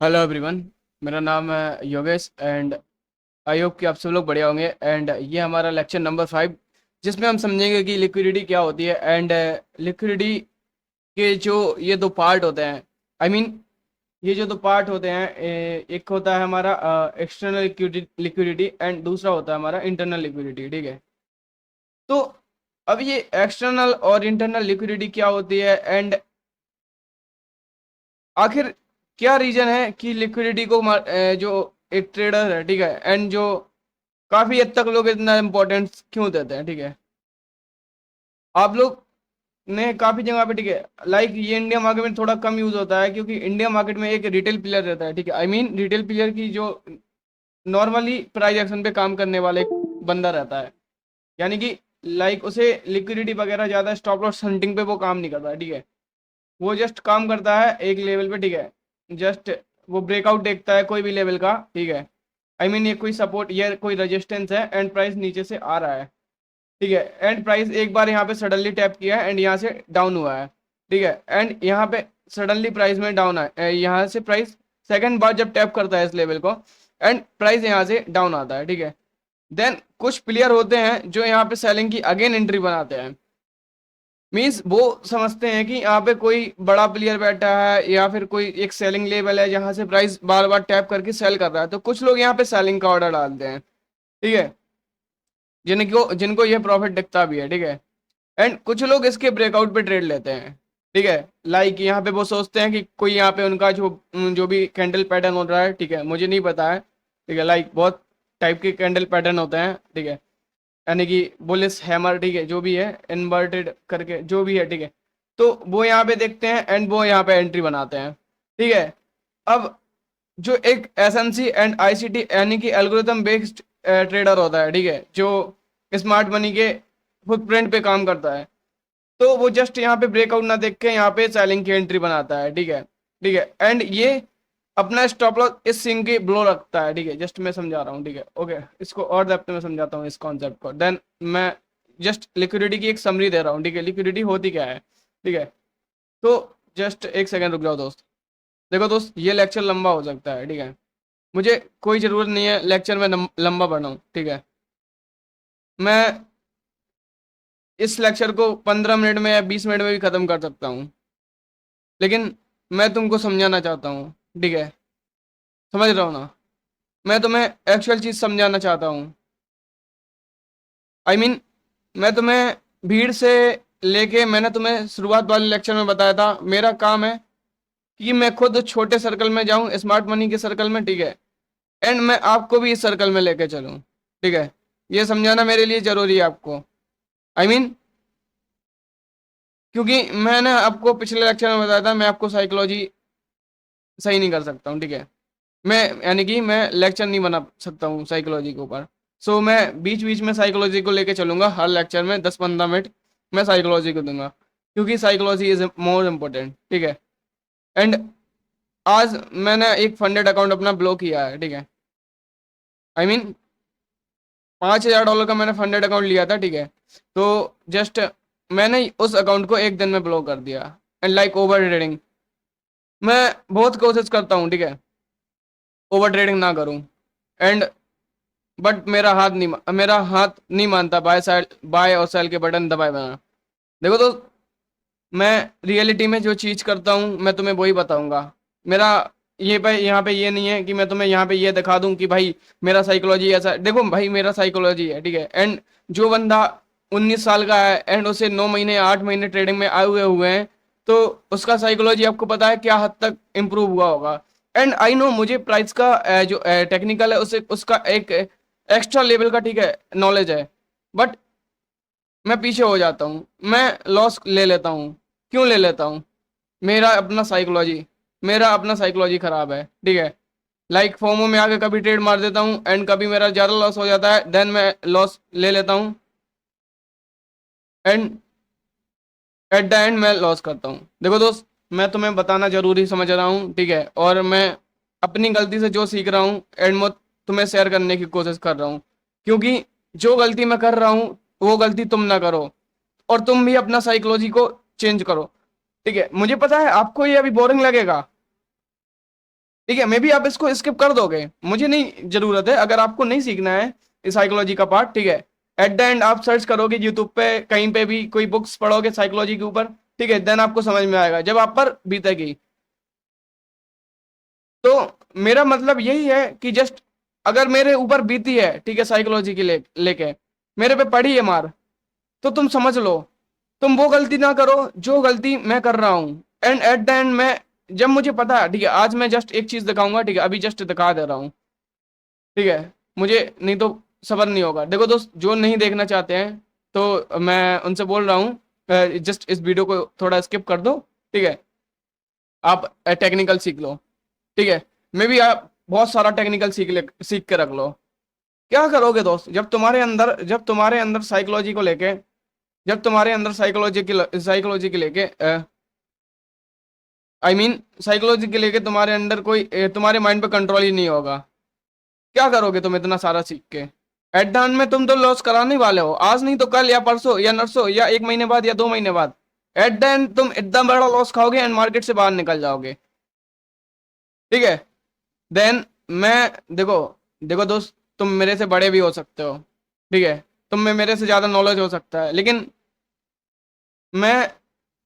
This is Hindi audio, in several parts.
Hello everyone. मेरा नाम है योगेश एंड आई होप कि आप सब लोग बढ़िया होंगे। एंड ये हमारा लेक्चर नंबर 5 जिसमें हम समझेंगे कि लिक्विडिटी क्या होती है एंड लिक्विडिटी के जो ये दो पार्ट होते हैं। आई मीन ये जो दो पार्ट होते हैं, एक होता है हमारा एक्सटर्नल लिक्विडिटी एंड दूसरा होता है हमारा इंटरनल लिक्विडिटी। ठीक है, तो अब ये एक्सटर्नल और इंटरनल लिक्विडिटी क्या होती है एंड आखिर क्या रीजन है कि लिक्विडिटी को जो एक ट्रेडर है, ठीक है, एंड जो काफी हद तक लोग इतना इम्पोर्टेंस क्यों देते हैं। ठीक है, आप लोग ने काफी जगह पे, ठीक है, लाइक ये इंडिया मार्केट में थोड़ा कम यूज होता है क्योंकि इंडिया मार्केट में एक रिटेल प्लेयर रहता है। ठीक है, आई मीन रिटेल प्लेयर की जो नॉर्मली प्राइस एक्शन पे काम करने वाला एक बंदा रहता है, यानी कि लाइक उसे लिक्विडिटी वगैरह ज्यादा स्टॉप लॉस हंटिंग पे वो काम नहीं करता है। ठीक है, वो जस्ट काम करता है एक लेवल पे। ठीक है, जस्ट वो ब्रेकआउट देखता है कोई भी लेवल का। ठीक है, आई मीन ये कोई सपोर्ट या कोई रेजिस्टेंस है एंड प्राइस नीचे से आ रहा है। ठीक है, एंड प्राइस एक बार यहाँ पे सडनली टैप किया है एंड यहाँ से डाउन हुआ है। ठीक है, एंड यहाँ पे सडनली प्राइस में डाउन है, यहाँ से प्राइस सेकंड बार जब टैप करता है इस लेवल को एंड प्राइस यहाँ से डाउन आता है। ठीक है, देन कुछ प्लेयर होते हैं जो यहाँ पे सेलिंग की अगेन एंट्री बनाते हैं। मीन्स वो समझते हैं कि यहाँ पे कोई बड़ा प्लेयर बैठा है या फिर कोई एक सेलिंग लेवल है जहां से प्राइस बार बार टैप करके सेल कर रहा है, तो कुछ लोग यहाँ पे सेलिंग का ऑर्डर डालते हैं। ठीक है, जिनको जिनको ये प्रॉफिट दिखता भी है। ठीक है, एंड कुछ लोग इसके ब्रेकआउट पे ट्रेड लेते हैं। ठीक है, लाइक यहाँ पे वो सोचते हैं कि कोई यहाँ पे उनका जो जो भी कैंडल पैटर्न हो रहा है, ठीक है, मुझे नहीं पता है। ठीक है, लाइक बहुत टाइप के कैंडल पैटर्न होते हैं। ठीक है, यानी कि बुलिस हैमर, ठीक है, जो भी है इन्वर्टेड करके जो भी है। ठीक है, तो वो यहाँ पे देखते हैं एंड वो यहाँ पे एंट्री बनाते हैं। ठीक है, अब जो एक एसएनसी एंड आईसीटी यानी कि एल्गोरिथम बेस्ड ट्रेडर होता है, ठीक है, जो स्मार्ट मनी के फुटप्रिंट पे काम करता है, तो वो जस्ट यहाँ पे ब्रेकआउट ना देख के यहाँ पे सेलिंग की एंट्री बनाता है। ठीक है, ठीक है, एंड ये अपना स्टॉप लॉस इस सिंग के ब्लो रखता है। ठीक है, जस्ट मैं समझा रहा हूँ। ठीक है, ओके, इसको और डेप्थ में समझाता हूँ इस कॉन्सेप्ट को, देन मैं जस्ट लिक्विडिटी की एक समरी दे रहा हूँ। ठीक है, लिक्विडिटी होती क्या है। ठीक है, तो जस्ट एक सेकंड रुक जाओ दोस्त। देखो दोस्त, ये लेक्चर लंबा हो सकता है। ठीक है, मुझे कोई ज़रूरत नहीं है लेक्चर में लंबा बनाऊँ। ठीक है, मैं इस लेक्चर को 15 मिनट में या 20 मिनट में भी ख़त्म कर सकता हूँ, लेकिन मैं तुमको समझाना चाहता हूँ। ठीक है, समझ रहा हूँ ना, मैं तुम्हें एक्चुअल चीज़ समझाना चाहता हूँ। आई मीन मैं तुम्हें भीड़ से लेके, मैंने तुम्हें शुरुआत वाले लेक्चर में बताया था, मेरा काम है कि मैं खुद छोटे सर्कल में जाऊं, स्मार्ट मनी के सर्कल में। ठीक है, एंड मैं आपको भी इस सर्कल में लेके चलूं। ठीक है, ये समझाना मेरे लिए जरूरी है आपको। आई मीन क्योंकि मैंने आपको पिछले लेक्चर में बताया था, मैं आपको साइकोलॉजी सही नहीं कर सकता हूँ। ठीक है, मैं यानी कि मैं लेक्चर नहीं बना सकता हूँ साइकोलॉजी के ऊपर। सो मैं बीच बीच में साइकोलॉजी को लेके चलूंगा, हर लेक्चर में 10-15 मिनट मैं साइकोलॉजी को दूंगा, क्योंकि साइकोलॉजी इज मोर इम्पोर्टेंट। ठीक है, एंड आज मैंने एक फंडेड अकाउंट अपना ब्लॉक किया है। ठीक है, आई मीन $5000 का मैंने फंडेड अकाउंट लिया था। ठीक है, तो जस्ट मैंने उस अकाउंट को एक दिन में ब्लॉक कर दिया। एंड लाइक ओवर ट्रेडिंग, मैं बहुत कोशिश करता हूँ, ठीक है, ओवर ट्रेडिंग ना करूँ, एंड बट मेरा हाथ नहीं मानता बाय और सेल के बटन दबाए बिना। देखो तो मैं रियलिटी में जो चीज़ करता हूँ मैं तुम्हें वही बताऊंगा। मेरा ये पे यहाँ पे ये नहीं है कि मैं तुम्हें यहाँ पे ये दिखा दूं कि भाई मेरा साइकोलॉजी ऐसा है। देखो भाई, मेरा साइकोलॉजी है, ठीक है, एंड जो बंदा 19 साल का है एंड उसे 9 महीने 8 महीने ट्रेडिंग में आए हुए हैं, तो उसका साइकोलॉजी आपको पता है क्या हद तक इम्प्रूव हुआ होगा। एंड आई नो मुझे प्राइस का जो टेक्निकल है उसे उसका एक एक्स्ट्रा लेवल का, ठीक है, नॉलेज है, बट मैं पीछे हो जाता हूँ, मैं लॉस ले लेता हूँ। क्यों ले लेता हूँ? मेरा अपना साइकोलॉजी खराब है। ठीक है, लाइक फोमो में आके कभी ट्रेड मार देता हूँ एंड कभी मेरा ज़्यादा लॉस हो जाता है, देन मैं लॉस ले लेता हूँ एंड एट द एंड मैं लॉस करता हूँ। देखो दोस्त, मैं तुम्हें बताना जरूरी समझ रहा हूँ, ठीक है, और मैं अपनी गलती से जो सीख रहा हूँ एंड मैं तुम्हें शेयर करने की कोशिश कर रहा हूँ, क्योंकि जो गलती मैं कर रहा हूँ वो गलती तुम ना करो, और तुम भी अपना साइकोलॉजी को चेंज करो। ठीक है, मुझे पता है आपको ये अभी बोरिंग लगेगा, ठीक है, मे बी आप इसको स्किप कर दोगे, मुझे नहीं जरूरत है, अगर आपको नहीं सीखना है इस साइकोलॉजी का पार्ट, ठीक है, एट द एंड आप सर्च करोगे यूट्यूब पे, कहीं पे भी कोई बुक्स पढ़ोगे साइकोलॉजी के ऊपर, ठीक है, देन आपको समझ में आएगा जब आप पर बीतेगी। तो मेरा मतलब यही है कि जस्ट अगर मेरे ऊपर बीती है, ठीक है, साइकोलॉजी की लेके मेरे पे पड़ी है मार, तो तुम समझ लो, तुम वो गलती ना करो जो गलती मैं कर रहा हूँ। एंड एट द एंड मैं, जब मुझे पता है, ठीक है, आज मैं जस्ट एक चीज दिखाऊंगा, ठीक है, अभी जस्ट दिखा दे रहा हूँ, ठीक है, मुझे नहीं तो सबर नहीं होगा। देखो दोस्त, जो नहीं देखना चाहते हैं तो मैं उनसे बोल रहा हूँ जस्ट इस वीडियो को थोड़ा स्किप कर दो, ठीक है, आप टेक्निकल सीख लो, ठीक है, मे बी आप बहुत सारा टेक्निकल सीख के रख लो। क्या करोगे दोस्त, जब तुम्हारे अंदर साइकोलॉजी को लेके, जब तुम्हारे अंदर साइकोलॉजी के लेके आई मीन साइकोलॉजी के लेके तुम्हारे अंदर कोई तुम्हारे माइंड पे कंट्रोल ही नहीं होगा, क्या करोगे तुम इतना सारा सीख के? एट द एंड में तुम तो लॉस कराने वाले हो, आज नहीं तो कल या परसों या नरसों या 1 महीने बाद या 2 महीने बाद। एट द एंड तुम इतना बड़ा लॉस खाओगे एंड मार्केट से बाहर निकल जाओगे, ठीक है। देन मैं, देखो, देखो दोस्त, तुम मेरे से बड़े भी हो सकते हो, ठीक है, तुम में मेरे से ज्यादा नॉलेज हो सकता है, लेकिन मैं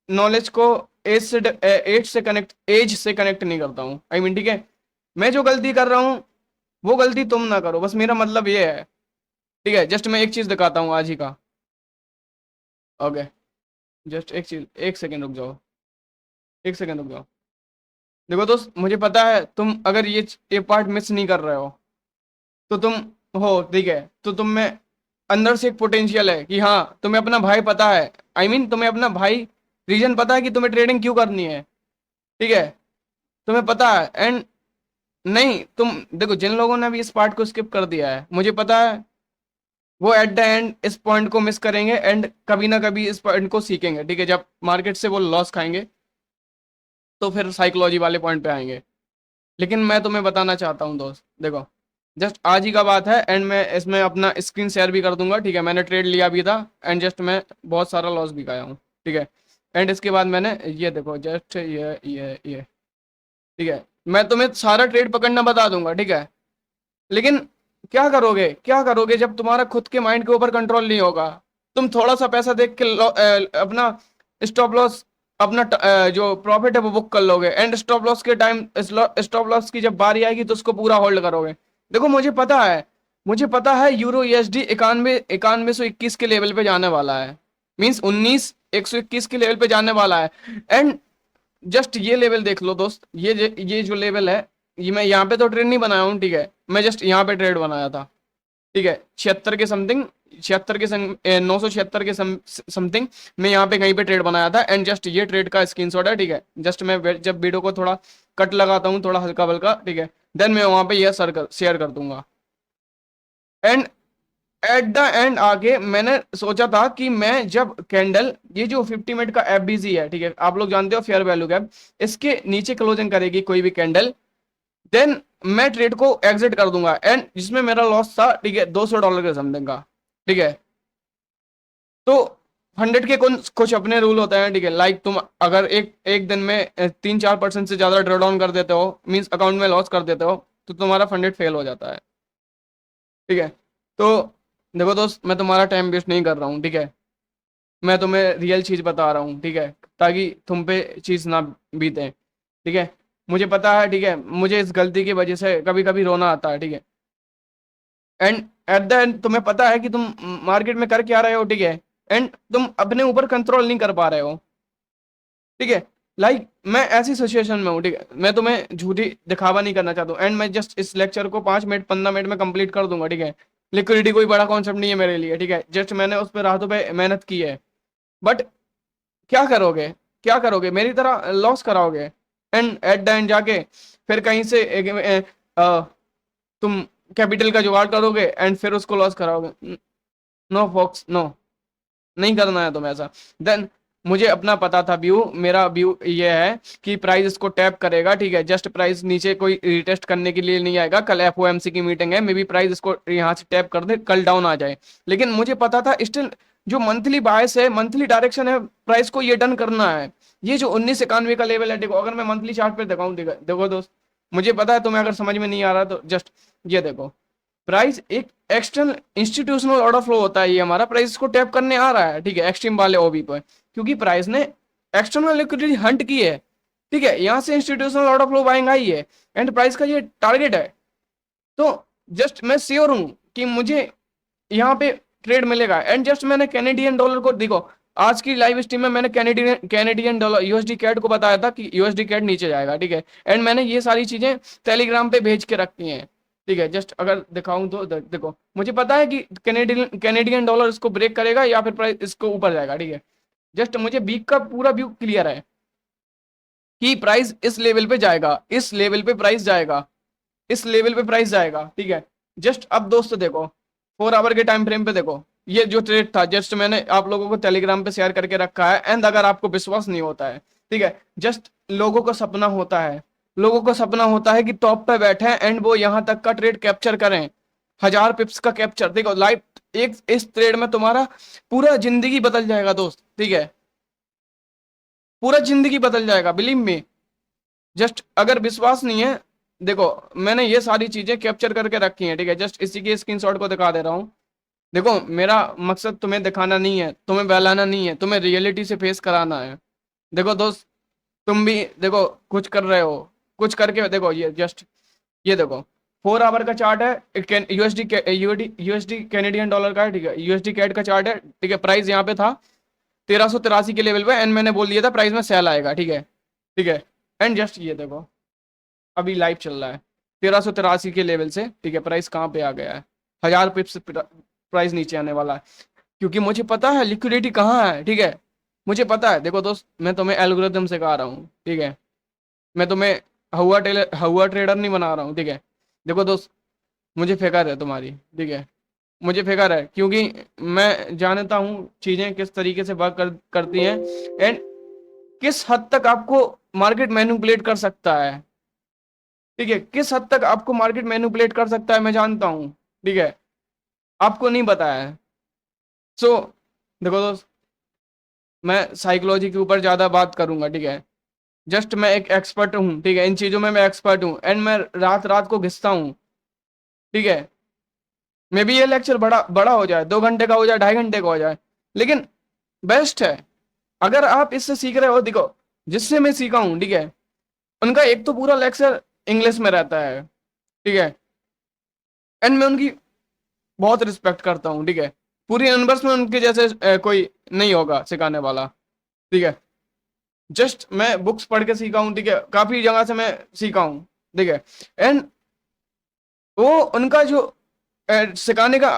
नॉलेज को एज से कनेक्ट नहीं करता हूँ, आई मीन, ठीक है, मैं जो गलती कर रहा हूँ वो गलती तुम ना करो, बस मेरा मतलब ये है, ठीक है। जस्ट मैं एक चीज दिखाता हूँ आज ही का, ओके, जस्ट एक चीज, एक सेकेंड रुक जाओ, एक सेकेंड रुक जाओ। देखो दोस्त, मुझे पता है तुम अगर ये पार्ट मिस नहीं कर रहे हो तो तुम हो, ठीक है, तो तुम में अंदर से एक पोटेंशियल है कि हाँ तुम्हें अपना भाई पता है, आई मीन तुम्हें अपना भाई रीजन पता है कि तुम्हें ट्रेडिंग क्यों करनी है, ठीक है, तुम्हें पता है। एंड नहीं, तुम देखो, जिन लोगों ने भी इस पार्ट को स्किप कर दिया है, मुझे पता है वो एट द एंड इस पॉइंट को मिस करेंगे एंड कभी ना कभी इस पॉइंट को सीखेंगे, ठीक है, जब मार्केट से वो लॉस खाएंगे तो फिर साइकोलॉजी वाले पॉइंट पे आएंगे। लेकिन मैं तुम्हें बताना चाहता हूँ दोस्त, देखो, जस्ट आज ही का बात है एंड मैं इसमें अपना स्क्रीन शेयर भी कर दूंगा, ठीक है, मैंने ट्रेड लिया भी था एंड जस्ट मैं बहुत सारा लॉस भी खाया हूँ, ठीक है। एंड इसके बाद मैंने ये देखो, जस्ट ये ठीक है, मैं तुम्हें सारा ट्रेड पकड़ना बता दूंगा, ठीक है, लेकिन क्या करोगे जब तुम्हारा खुद के माइंड के ऊपर कंट्रोल नहीं होगा? तुम थोड़ा सा पैसा देख के अपना स्टॉप लॉस, अपना जो प्रॉफिट है वो बुक कर लोगे एंड स्टॉप लॉस के टाइम, स्टॉप लॉस की जब बारी आएगी तो उसको पूरा होल्ड करोगे। देखो, मुझे पता है यूरो यूएसडी 9121 के लेवल पे जाने वाला है, मींस 19121 के लेवल पे जाने वाला है। एंड जस्ट ये लेवल देख लो दोस्त, ये जो लेवल है, ये मैं यहाँ पे तो ट्रेड नहीं बनाया हूँ, ठीक है, मैं जस्ट यहाँ पे ट्रेड बनाया था, ठीक है, 76 के समथिंग, 976 के समथिंग मैं यहाँ पे कहीं पे ट्रेड बनाया था एंड जस्ट ये ट्रेड का स्क्रीनशॉट है, ठीक है। जस्ट मैं जब वीडियो को थोड़ा कट लगाता हूँ, थोड़ा हल्का बल्का, ठीक है, देन मैं वहाँ पे यह शेयर कर दूंगा। एंड एट द एंड आगे मैंने सोचा था कि मैं जब कैंडल, ये जो 50 मिनट का एफबीजी है, ठीक है, आप लोग जानते हो, फेयर वैल्यू गैप, इसके नीचे क्लोजिंग करेगी कोई भी कैंडल, देन मैं ट्रेड को एग्जिट कर दूंगा एंड जिसमें मेरा लॉस था, ठीक है, $200 के समथिंग का, ठीक है। तो 100 के कुछ अपने रूल होते हैं, ठीक है, लाइक तुम अगर एक एक दिन में 3-4% से ज्यादा ड्रॉ डाउन कर देते हो, मीन्स अकाउंट में लॉस कर देते हो, तो तुम्हारा फंडेड फेल हो जाता है, ठीक है। तो देखो दोस्त, मैं तुम्हारा टाइम वेस्ट नहीं कर रहा हूँ, ठीक है, मैं तुम्हें रियल चीज बता रहा हूँ, ठीक है, ताकि तुम पे चीज ना बीते, ठीक है। मुझे पता है, ठीक है, मुझे इस गलती की वजह से कभी कभी रोना आता है, ठीक है, एंड एट द एंड तुम्हें पता है कि तुम मार्केट में कर क्या रहे हो, ठीक है, एंड तुम अपने ऊपर कंट्रोल नहीं कर पा रहे हो, ठीक है। लाइक मैं ऐसी सिचुएशन में हूँ, ठीक है, मैं तुम्हें झूठी दिखावा नहीं करना चाहता हूँ एंड मैं जस्ट इस लेक्चर को 5 मिनट 15 मिनट में कंप्लीट कर दूंगा, ठीक है। लिक्विडिटी कोई बड़ा कॉन्सेप्ट नहीं है मेरे लिए, ठीक है, जस्ट मैंने उस पर रातों पे मेहनत की है, बट क्या करोगे, क्या करोगे, मेरी तरह लॉस कराओगे एंड एट द एंड जाके फिर कहीं से तुम कैपिटल का जुगाड़ करोगे एंड फिर उसको लॉस कराओगे। नो फॉक्स, नो, नहीं करना है तुम्हें ऐसा। देन मुझे अपना पता था व्यू, मेरा व्यू ये है कि प्राइस इसको टैप करेगा, ठीक है, जस्ट प्राइस नीचे कोई रिटेस्ट करने के लिए नहीं आएगा, कल एफओएमसी की मीटिंग है, मे बी प्राइस इसको यहाँ से टैप कर दे, कल डाउन आ जाए, लेकिन मुझे पता था स्टिल जो मंथली बायस है, मंथली डायरेक्शन है, प्राइस को ये डन करना है। ये जो 1991 का लेवल है, देखो, अगर मैं मंथली चार्ट पे दिखाऊं, देखो दोस्त, मुझे पता है तुम्हें अगर समझ में नहीं आ रहा तो जस्ट ये देखो, प्राइस एक एक्सटर्नल इंस्टीट्यूशनल ऑर्डर फ्लो होता है, ये हमारा प्राइस को टैप करने आ रहा है, ठीक है, एक्सट्रीम वाले ओबी पर, क्योंकि प्राइस ने एक्सटर्नल लिक्विडिटी हंट की है, ठीक है, यहाँ से institutional order flow buying I है एंड प्राइस का ये टारगेट है। तो जस्ट मैं श्योर हूं कि मुझे यहाँ पे ट्रेड मिलेगा। एंड जस्ट मैंने कैनेडियन डॉलर को देखो, आज की लाइव स्ट्रीम में मैंने कैनेडियन डॉलर यूएसडी कैड को बताया था कि यूएसडी कैड नीचे जाएगा, ठीक है, एंड मैंने ये सारी चीजें टेलीग्राम पे भेज के रखी हैं, ठीक है, जस्ट अगर दिखाऊं तो देखो, मुझे पता है कि कैनेडियन डॉलर इसको ब्रेक करेगा या फिर प्राइस इसको ऊपर जाएगा, ठीक है, जस्ट मुझे वीक का पूरा व्यू क्लियर है कि प्राइस इस लेवल पे जाएगा, इस लेवल पे प्राइस जाएगा, इस लेवल पे प्राइस जाएगा, ठीक है। जस्ट अब दोस्त देखो 4 आवर के टाइम फ्रेम पे देखो, ये जो ट्रेड था जस्ट मैंने आप लोगों को टेलीग्राम पे शेयर करके रखा है। एंड अगर आपको विश्वास नहीं होता है, ठीक है, जस्ट लोगों को सपना होता है, लोगों को सपना होता है कि टॉप पे बैठे एंड वो यहाँ तक का ट्रेड कैप्चर करें, 1000 पिप्स का कैप्चर, देखो लाइफ एक इस ट्रेड में तुम्हारा पूरा जिंदगी बदल जाएगा दोस्त, ठीक है, पूरा जिंदगी बदल जाएगा, बिलीव मी। जस्ट अगर विश्वास नहीं है, देखो मैंने ये सारी चीजें कैप्चर करके रखी हैं, ठीक है, जस्ट इसी के स्क्रीनशॉट को दिखा दे रहा हूँ। देखो मेरा मकसद तुम्हें दिखाना नहीं है, तुम्हें बहलाना नहीं है, तुम्हें रियलिटी से फेस कराना है। देखो दोस्त, तुम भी देखो कुछ कर रहे हो, कुछ करके देखो, ये जस्ट ये देखो 4 आवर का चार्ट है, यूएसडी यूएसडी कैनेडियन डॉलर का है, ठीक है, यूएसडी कैड का चार्ट है, ठीक है, प्राइस यहाँ पे था 1383 के लेवल पे एंड मैंने बोल दिया था प्राइस में सेल आएगा, ठीक है, ठीक है, एंड जस्ट ये देखो अभी लाइव चल रहा है 1383 के लेवल से, ठीक है, प्राइस कहाँ पे आ गया है, 1000 पिप्स प्राइस नीचे आने वाला है, क्योंकि मुझे पता है लिक्विडिटी कहाँ है, ठीक है, मुझे पता है। देखो दोस्त, मैं तुम्हें एल्गोरिथम सिखा रहा हूँ, ठीक है, मैं तुम्हें हवा ट्रेडर नहीं बना रहा हूँ, ठीक है। देखो दोस्त, मुझे फिक्र है तुम्हारी, ठीक है, मुझे फिक्र है, क्योंकि मैं जानता हूँ चीजें किस तरीके से वर्क करती हैं एंड किस हद तक आपको मार्केट मैनिपुलेट कर सकता है, ठीक है, किस हद तक आपको मार्केट मैनिपुलेट कर सकता है मैं जानता हूं, ठीक है, आपको नहीं पता है। सो देखो दोस्त, मैं साइकोलॉजी के ऊपर ज्यादा बात करूंगा, ठीक है, जस्ट मैं एक एक्सपर्ट हूँ, ठीक है, इन चीजों में मैं एक्सपर्ट हूँ एंड मैं रात रात को घिसता हूँ, ठीक है, मे भी ये लेक्चर बड़ा बड़ा हो जाए, 2 घंटे का हो जाए, 2.5 घंटे का हो जाए, लेकिन बेस्ट है अगर आप इससे सीख रहे हो। देखो जिससे मैं सीखा हूँ, ठीक है, उनका एक तो पूरा लेक्चर इंग्लिश में रहता है, ठीक है, एंड मैं उनकी बहुत रिस्पेक्ट करता हूँ, ठीक है, पूरी यूनिवर्स में उनके जैसे कोई नहीं होगा सिखाने वाला, ठीक है, जस्ट मैं बुक्स पढ़ के सीखा हूँ, ठीक है, काफी जगह से मैं सीखा हूँ, ठीक है, एंड वो उनका जो सिखाने का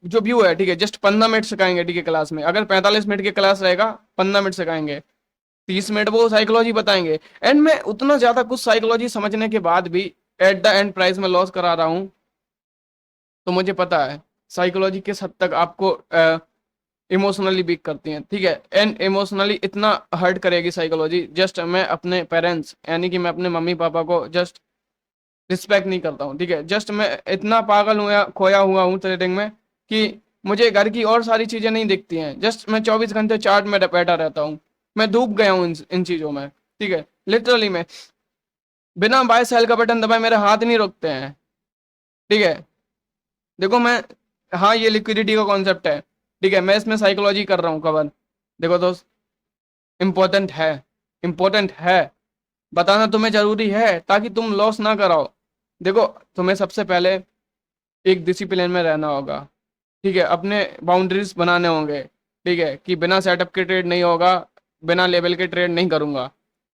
जो व्यू है, ठीक है, जस्ट 15 मिनट सिखाएंगे, ठीक है, क्लास में अगर 45 मिनट की क्लास रहेगा 15 मिनट सिखाएंगे, 30 मिनट वो साइकोलॉजी बताएंगे एंड मैं उतना ज्यादा कुछ साइकोलॉजी समझने के बाद भी एट द एंड प्राइस में लॉस करा रहा हूँ। तो मुझे पता है साइकोलॉजी किस हद तक आपको इमोशनली वीक करती है, ठीक है, एंड इमोशनली इतना हर्ट करेगी साइकोलॉजी। जस्ट मैं अपने पेरेंट्स यानी कि मैं अपने मम्मी पापा को जस्ट रिस्पेक्ट नहीं करता हूँ, ठीक है, जस्ट मैं इतना पागल हुआ खोया हुआ हूँ ट्रेडिंग में कि मुझे घर की और सारी चीजें नहीं दिखती हैं, जस्ट मैं 24 घंटे चार्ट में बैठा रहता हूँ, मैं डूब गया हूँ इन चीजों में, ठीक है, लिटरली मैं बिना बाय सेल का बटन दबाए मेरे हाथ नहीं रुकते हैं, ठीक है। देखो मैं, हाँ ये लिक्विडिटी का कॉन्सेप्ट है, ठीक है, मैं इसमें साइकोलॉजी कर रहा हूँ कवर। देखो दोस्त, इम्पोर्टेंट है, इम्पोर्टेंट है, बताना तुम्हें जरूरी है ताकि तुम लॉस ना कराओ। देखो तुम्हें सबसे पहले एक डिसिप्लिन में रहना होगा, ठीक है, अपने बाउंड्रीज बनाने होंगे, ठीक है, कि बिना सेटअप के ट्रेड नहीं होगा, बिना लेवल के ट्रेड नहीं करूंगा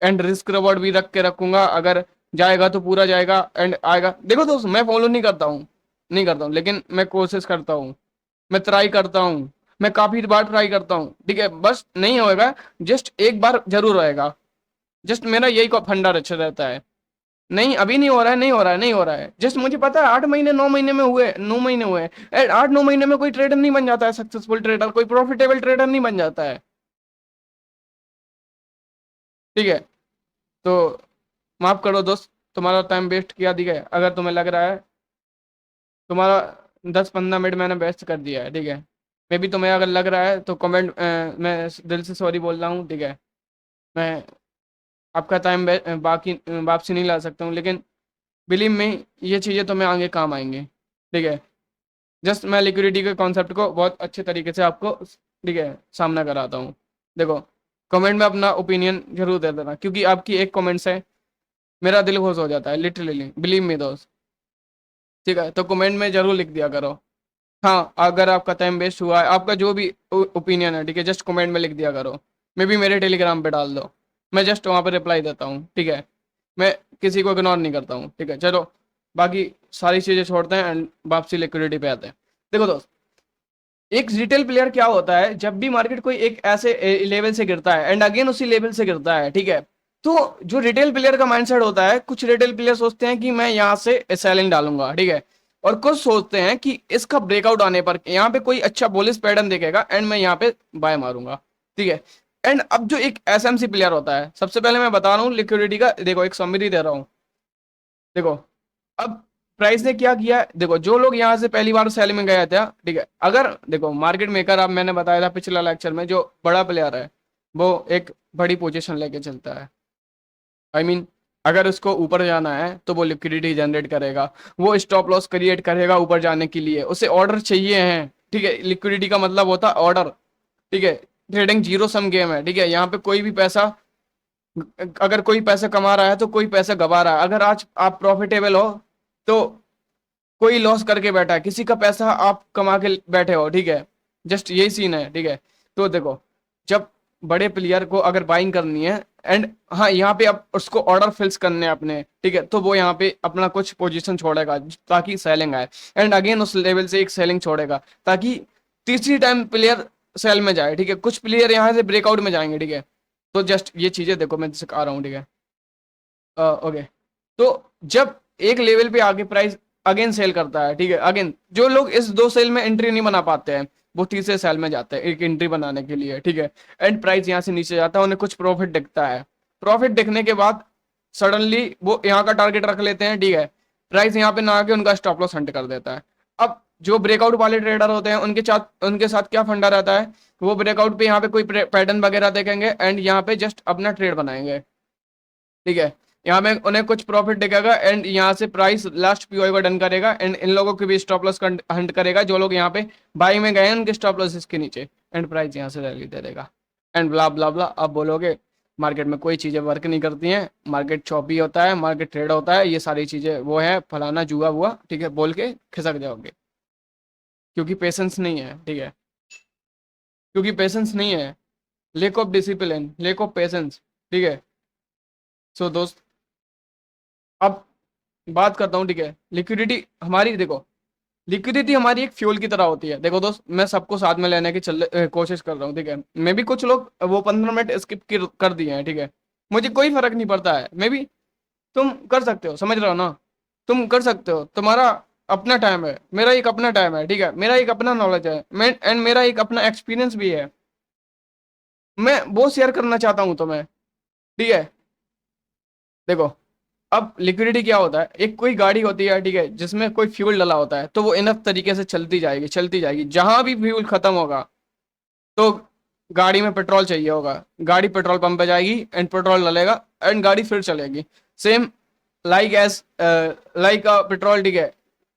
एंड रिस्क रिवॉर्ड भी रख के रखूंगा, अगर जाएगा तो पूरा जाएगा एंड आएगा। देखो दोस्त, मैं फॉलो नहीं करता हूँ, नहीं करता हूँ, लेकिन मैं कोशिश करता हूँ, मैं ट्राई करता हूँ, मैं काफी बार ट्राई करता हूँ, ठीक है, बस नहीं होएगा, जस्ट एक बार जरूर होएगा, जस्ट मेरा यही को फंडा अच्छा रहता है। नहीं अभी नहीं हो रहा है, नहीं हो रहा है, नहीं हो रहा है, जस्ट मुझे पता है 8 महीने 9 महीने में हुए, 9 महीने हुए, 8 9 महीने में कोई ट्रेडर नहीं बन जाता है, सक्सेसफुल ट्रेडर, कोई प्रॉफिटेबल ट्रेडर नहीं बन जाता है, ठीक है। तो माफ करो दोस्त, तुम्हारा टाइम वेस्ट किया दिया है, अगर तुम्हें लग रहा है तुम्हारा 10 15 मिनट मैंने वेस्ट कर दिया है, ठीक है, मे भी तुम्हें अगर लग रहा है तो कमेंट, मैं दिल से सॉरी बोल रहा हूँ, ठीक है, मैं आपका टाइम बाकी वापसी नहीं ला सकता हूँ, लेकिन बिलीव में ये चीज़ें तो मैं आगे काम आएंगे, ठीक है। जस्ट मैं लिक्विडिटी के कॉन्सेप्ट को बहुत अच्छे तरीके से आपको, ठीक है, सामना कराता हूँ। देखो, कमेंट में अपना ओपिनियन जरूर दे देना, क्योंकि आपकी एक कमेंट से मेरा दिल खुश हो जाता है, लिटरली, बिलीव मी दोस्त, ठीक है। तो कमेंट में जरूर लिख दिया करो। हाँ, अगर आपका टाइम वेस्ट हुआ है, आपका जो भी ओपिनियन है, ठीक है, जस्ट कमेंट में लिख दिया करो। मे भी मेरे टेलीग्राम पे डाल दो, मैं जस्ट वहाँ पे रिप्लाई देता हूँ, ठीक है। मैं किसी को इग्नोर नहीं करता हूँ, ठीक है। चलो, बाकी सारी चीज़ें छोड़ते हैं एंड वापसी लिक्विडिटी पे आते हैं। देखो दोस्त, एक रिटेल प्लेयर क्या होता है, जब भी मार्केट कोई एक ऐसे लेवल से गिरता है एंड अगेन उसी लेवल से गिरता है, ठीक है, तो जो रिटेल प्लेयर का माइंडसेट होता है, कुछ रिटेल प्लेयर सोचते हैं कि मैं यहाँ से सेलिंग डालूंगा, ठीक है, और कुछ सोचते हैं कि इसका ब्रेकआउट आने पर यहाँ पे कोई अच्छा बुलिश पैटर्न दिखेगा एंड मैं यहाँ पे बाय मारूंगा, ठीक है। एंड अब जो एक एसएमसी प्लेयर होता है, सबसे पहले मैं बता रहा हूँ लिक्विडिटी का, देखो एक समरी दे रहा हूँ। देखो, अब प्राइस ने क्या किया, देखो जो लोग यहाँ से पहली बार सेल में गया था, ठीक है, अगर देखो मार्केट मेकर, अब मैंने बताया था पिछला लेक्चर में, जो बड़ा प्लेयर है वो एक बड़ी पोजीशन लेके चलता है। आई मीन, अगर उसको ऊपर जाना है तो वो लिक्विडिटी जनरेट करेगा, वो स्टॉप लॉस क्रिएट करेगा ऊपर जाने के लिए, उसे ऑर्डर चाहिए हैं, ठीक है। लिक्विडिटी का मतलब होता है ऑर्डर, ठीक है। ट्रेडिंग जीरो सम गेम है, ठीक है। यहाँ पे कोई भी पैसा, अगर कोई पैसा कमा रहा है तो कोई पैसा गवा रहा है। अगर आज आप प्रॉफिटेबल हो तो कोई लॉस करके बैठा है, किसी का पैसा आप कमा के बैठे हो, ठीक है। जस्ट यही सीन है, ठीक है। तो देखो, जब बड़े प्लेयर को अगर बाइंग करनी है एंड हाँ, यहाँ पे अब उसको ऑर्डर फिल्स करने हैं अपने, ठीक है, तो वो यहाँ पे अपना कुछ पोजीशन छोड़ेगा ताकि सेलिंग आए एंड अगेन उस लेवल से एक सेलिंग छोड़ेगा ताकि तीसरी टाइम प्लेयर सेल में जाए, ठीक है। कुछ प्लेयर यहाँ से ब्रेकआउट में जाएंगे, ठीक है। तो जस्ट ये चीजें देखो मैं सिखा रहा हूँ, ठीक है। ओके, तो जब एक लेवल पे आगे प्राइस अगेन सेल करता है, ठीक है, अगेन जो लोग इस दो सेल में एंट्री नहीं बना पाते हैं, वो तीसरे सेल में जाते हैं एक एंट्री बनाने के लिए, ठीक है। एंड प्राइस यहाँ से नीचे जाता है, उन्हें कुछ प्रॉफिट दिखता है। प्रॉफिट दिखने के बाद सडनली वो यहाँ का टारगेट रख लेते हैं, ठीक है। प्राइस यहाँ पे ना आके उनका स्टॉप लॉस हंट कर देता है। अब जो ब्रेकआउट वाले ट्रेडर होते हैं, उनके साथ क्या फंडा रहता है, वो ब्रेकआउट पे यहाँ पे कोई पैटर्न वगैरह देखेंगे एंड यहाँ पे जस्ट अपना ट्रेड बनाएंगे, ठीक है। यहाँ में उन्हें कुछ प्रॉफिट दिखेगा एंड यहाँ से प्राइस लास्ट पीओ को डन करेगा एंड इन लोगों की भी स्टॉप लॉस हंट करेगा, जो लोग यहाँ पे बाई में गए हैं उनके स्टॉप लॉस इसके नीचे, एंड प्राइस यहाँ से रैली दे देगा एंड ब्ला ब्ला ब्ला। अब बोलोगे मार्केट में कोई चीजें वर्क नहीं करती हैं, मार्केट चौपी होता है, मार्केट ट्रेड होता है, ये सारी चीजें वो है फलाना जुआ हुआ, ठीक है, बोल के खिसक जाओगे, क्योंकि पेशेंस नहीं है, ठीक है। क्योंकि पेशेंस नहीं है, lake of discipline, lake of patience, ठीक है। सो दोस्त, अब बात करता हूँ, ठीक है। लिक्विडिटी हमारी, देखो, लिक्विडिटी हमारी एक फ्यूल की तरह होती है। देखो दोस्त, मैं सबको साथ में लेने की कोशिश कर रहा हूँ, ठीक है। मे भी कुछ लोग वो 15 मिनट स्किप कर दिए हैं, ठीक है, मुझे कोई फर्क नहीं पड़ता है। मे भी तुम कर सकते हो, समझ रहे हो ना, तुम कर सकते हो, तुम्हारा अपना टाइम है, मेरा एक अपना टाइम है, ठीक है। मेरा एक अपना नॉलेज है, मैं एंड मेरा एक अपना एक्सपीरियंस भी है, मैं वो शेयर करना चाहता हूँ तुम्हें, ठीक है। देखो, अब लिक्विडिटी क्या होता है, एक कोई गाड़ी होती है, ठीक है, जिसमें कोई फ्यूल डला होता है, तो वो इनफ तरीके से चलती जाएगी, चलती जाएगी। जहां भी फ्यूल खत्म होगा तो गाड़ी में पेट्रोल चाहिए होगा, गाड़ी पेट्रोल पंप पे जाएगी एंड पेट्रोल डलेगा एंड गाड़ी फिर चलेगी। Same like as like petrol, ठीक है,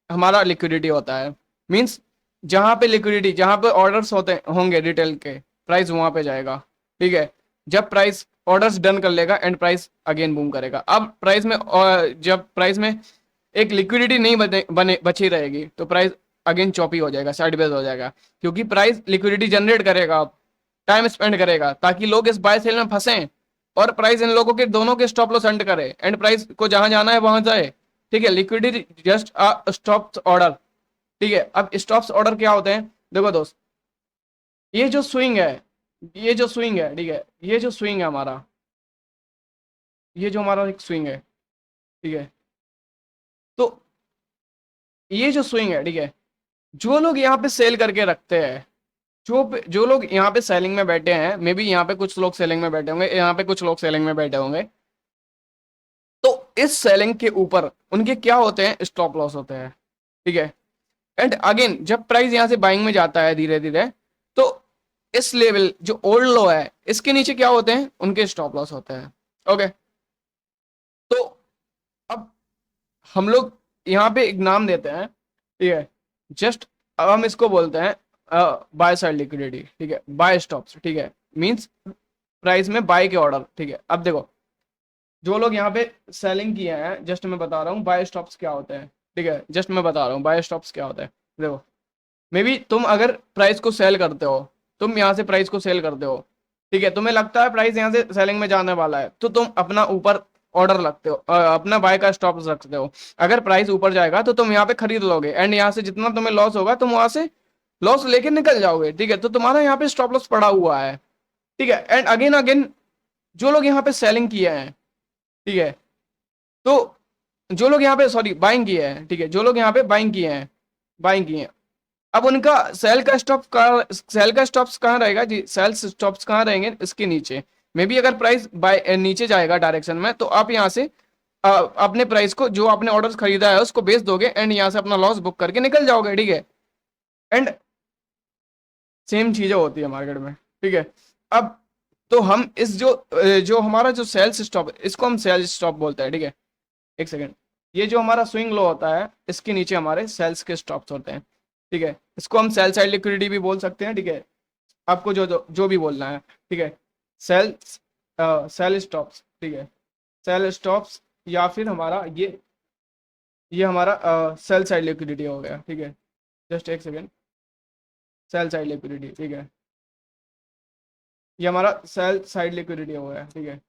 हमारा लिक्विडिटी होता है। मीन्स जहां पे लिक्विडिटी, जहां पे ऑर्डर्स होते होंगे रिटेल के, प्राइस वहां पे जाएगा, ठीक है। जब प्राइस ऑर्डर्स डन कर लेगा एंड प्राइस अगेन बूम करेगा। अब प्राइस में जब प्राइस में एक लिक्विडिटी नहीं बची रहेगी तो प्राइस अगेन चॉपी हो जाएगा, साइडवेज हो जाएगा, क्योंकि प्राइस लिक्विडिटी जनरेट करेगा, अब टाइम स्पेंड करेगा ताकि लोग इस बाय सेल में फंसे और प्राइस इन लोगों के दोनों के स्टॉप लॉस हंट करे एंड प्राइस को जहां जाना है वहां जाए, ठीक है। Liquidity just a stop order, ठीक है। अब स्टॉप्स ऑर्डर क्या होते हैं, देखो दोस्त, ये जो स्विंग है, ये जो स्विंग है, ठीक है, ये जो स्विंग है हमारा, ये जो हमारा एक स्विंग है, ठीक है, तो ये जो स्विंग है, ठीक है, जो लोग यहाँ पे सेल करके रखते हैं, जो लोग यहाँ पे सेलिंग में बैठे हैं, मे बी यहाँ पे कुछ लोग सेलिंग में बैठे होंगे, यहाँ पे कुछ लोग सेलिंग में बैठे होंगे, तो इस सेलिंग के ऊपर उनके क्या होते हैं, स्टॉप लॉस होते हैं, ठीक है। एंड अगेन जब प्राइस यहाँ से बाइंग में जाता है धीरे धीरे, तो इस लेवल जो ओल्ड लो है इसके नीचे क्या होते हैं, उनके स्टॉप लॉस होते हैं, ओके। हम लोग यहाँ पे एक नाम देते हैं, ठीक है, जस्ट अब हम इसको बोलते हैं बाय साइड लिक्विडिटी, ठीक है, बाय स्टॉप्स, ठीक है, मींस प्राइस में बाय के ऑर्डर, ठीक है। अब देखो जो लोग यहाँ पे सेलिंग किए हैं, जस्ट मैं बता रहा हूँ बाय स्टॉप्स क्या होते हैं, ठीक है, जस्ट मैं बता रहा हूँ बाय स्टॉप्स क्या होता है। देखो मे बी तुम अगर प्राइस को सेल करते हो, तुम यहाँ से प्राइस को सेल करते हो, ठीक है, तुम्हें लगता है प्राइस यहाँ से सेलिंग में जाने वाला है, तो तुम अपना ऊपर ऑर्डर रखते हो, अपना बाय का स्टॉप रखते हो। अगर प्राइस ऊपर जाएगा तो तुम यहाँ पे खरीद लोगे, एंड यहाँ से जितना तुम्हें लॉस होगा तुम वहां से लॉस लेके निकल जाओगे, ठीक है। तो तुम्हारा यहाँ पे स्टॉप लॉस पड़ा हुआ है, ठीक है। एंड अगेन अगेन जो लोग यहाँ पे सेलिंग किए हैं, ठीक है, तो जो लोग यहाँ पे सॉरी बाइंग किए हैं, ठीक है, जो लोग यहाँ पे बाइंग किए हैं, बाइंग किए हैं, अब उनका सेल का स्टॉप्स कहाँ रहेगा जी, सेल स्टॉप्स कहाँ रहेंगे, इसके नीचे। मे बी अगर प्राइस बाय नीचे जाएगा डायरेक्शन में, तो आप यहाँ से अपने प्राइस को जो आपने ऑर्डर खरीदा है उसको बेच दोगे, एंड यहाँ से अपना लॉस बुक करके निकल जाओगे, ठीक है। एंड सेम चीजें होती है मार्केट में, ठीक है। अब तो हम इस जो हमारा जो सेल्स स्टॉप, इसको हम सेल्स स्टॉप बोलते हैं, ठीक है। एक सेकेंड, ये जो हमारा स्विंग लो होता है, इसके नीचे हमारे सेल्स के स्टॉप्स होते हैं, ठीक है। इसको हम सेल साइड लिक्विडिटी भी बोल सकते हैं, ठीक है, आपको जो भी बोलना है, ठीक है। सेल्स सेल स्टॉप्स, ठीक है, सेल स्टॉप्स, या फिर हमारा ये हमारा सेल साइड लिक्विडिटी हो गया, ठीक है। जस्ट एक सेकेंड, सेल साइड लिक्विडिटी, ठीक है, ये हमारा सेल साइड लिक्विडिटी हो गया, ठीक है,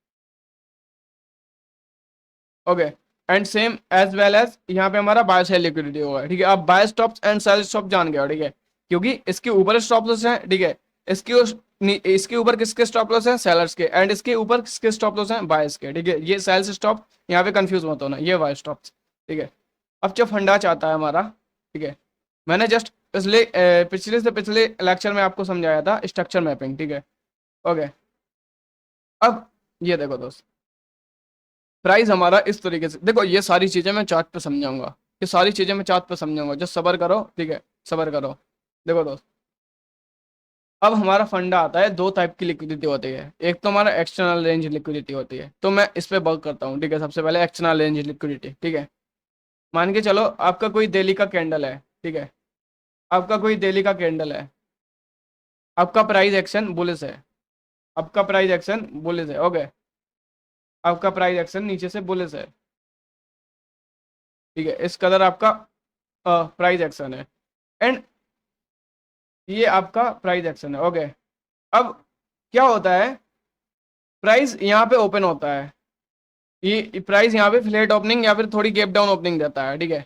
okay. And same as well as यहाँ पे हमारा बाय साइड लिक्विडिटी होगा, ठीक है। आप buy stops and sell stop जान गए हो, ठीक है, क्योंकि इसके ऊपर स्टॉप लॉस है, ठीक है, इसके ऊपर किसके स्टॉप लॉस है, सेलर्स के, एंड इसके ऊपर किसके स्टॉप लॉस है, बायर्स के, ठीक है। ये सेल्स स्टॉप, यहाँ पे कंफ्यूज मत होना, ये बाय स्टॉप्स, ठीक है। अब जो फंडा चाहता है हमारा, ठीक है, मैंने जस्ट पिछले से पिछले लेक्चर में आपको समझाया था स्ट्रक्चर मैपिंग, ठीक है, ओके। अब ये देखो दोस्त, प्राइस हमारा इस तरीके से, देखो ये सारी चीजें मैं चार्ट पे समझाऊंगा, ये सारी चीजें मैं चार्ट पे समझाऊंगा, जस्ट सबर करो, ठीक है, सबर करो। देखो दोस्त, अब हमारा फंडा आता है, दो टाइप की लिक्विडिटी होती है, एक तो हमारा एक्सटर्नल रेंज लिक्विडिटी होती है, तो मैं इस पे वर्क करता हूँ, ठीक है। सबसे पहले एक्सटर्नल रेंज लिक्विडिटी, ठीक है, मान के चलो आपका कोई दिल्ली का कैंडल है, ठीक है, आपका कोई दिल्ली का कैंडल है, आपका प्राइस एक्शन बुलिश है, आपका प्राइस एक्शन बुलिश है, ओके, आपका प्राइस एक्शन नीचे से बुलिश है, ठीक है, इस कदर आपका प्राइस एक्शन है, एंड ये आपका प्राइस एक्शन है, ओके। अब क्या होता है, प्राइस यहाँ पे ओपन होता है, ये प्राइस यहाँ पे फ्लैट ओपनिंग या फिर थोड़ी गैप डाउन ओपनिंग देता है, ठीक है।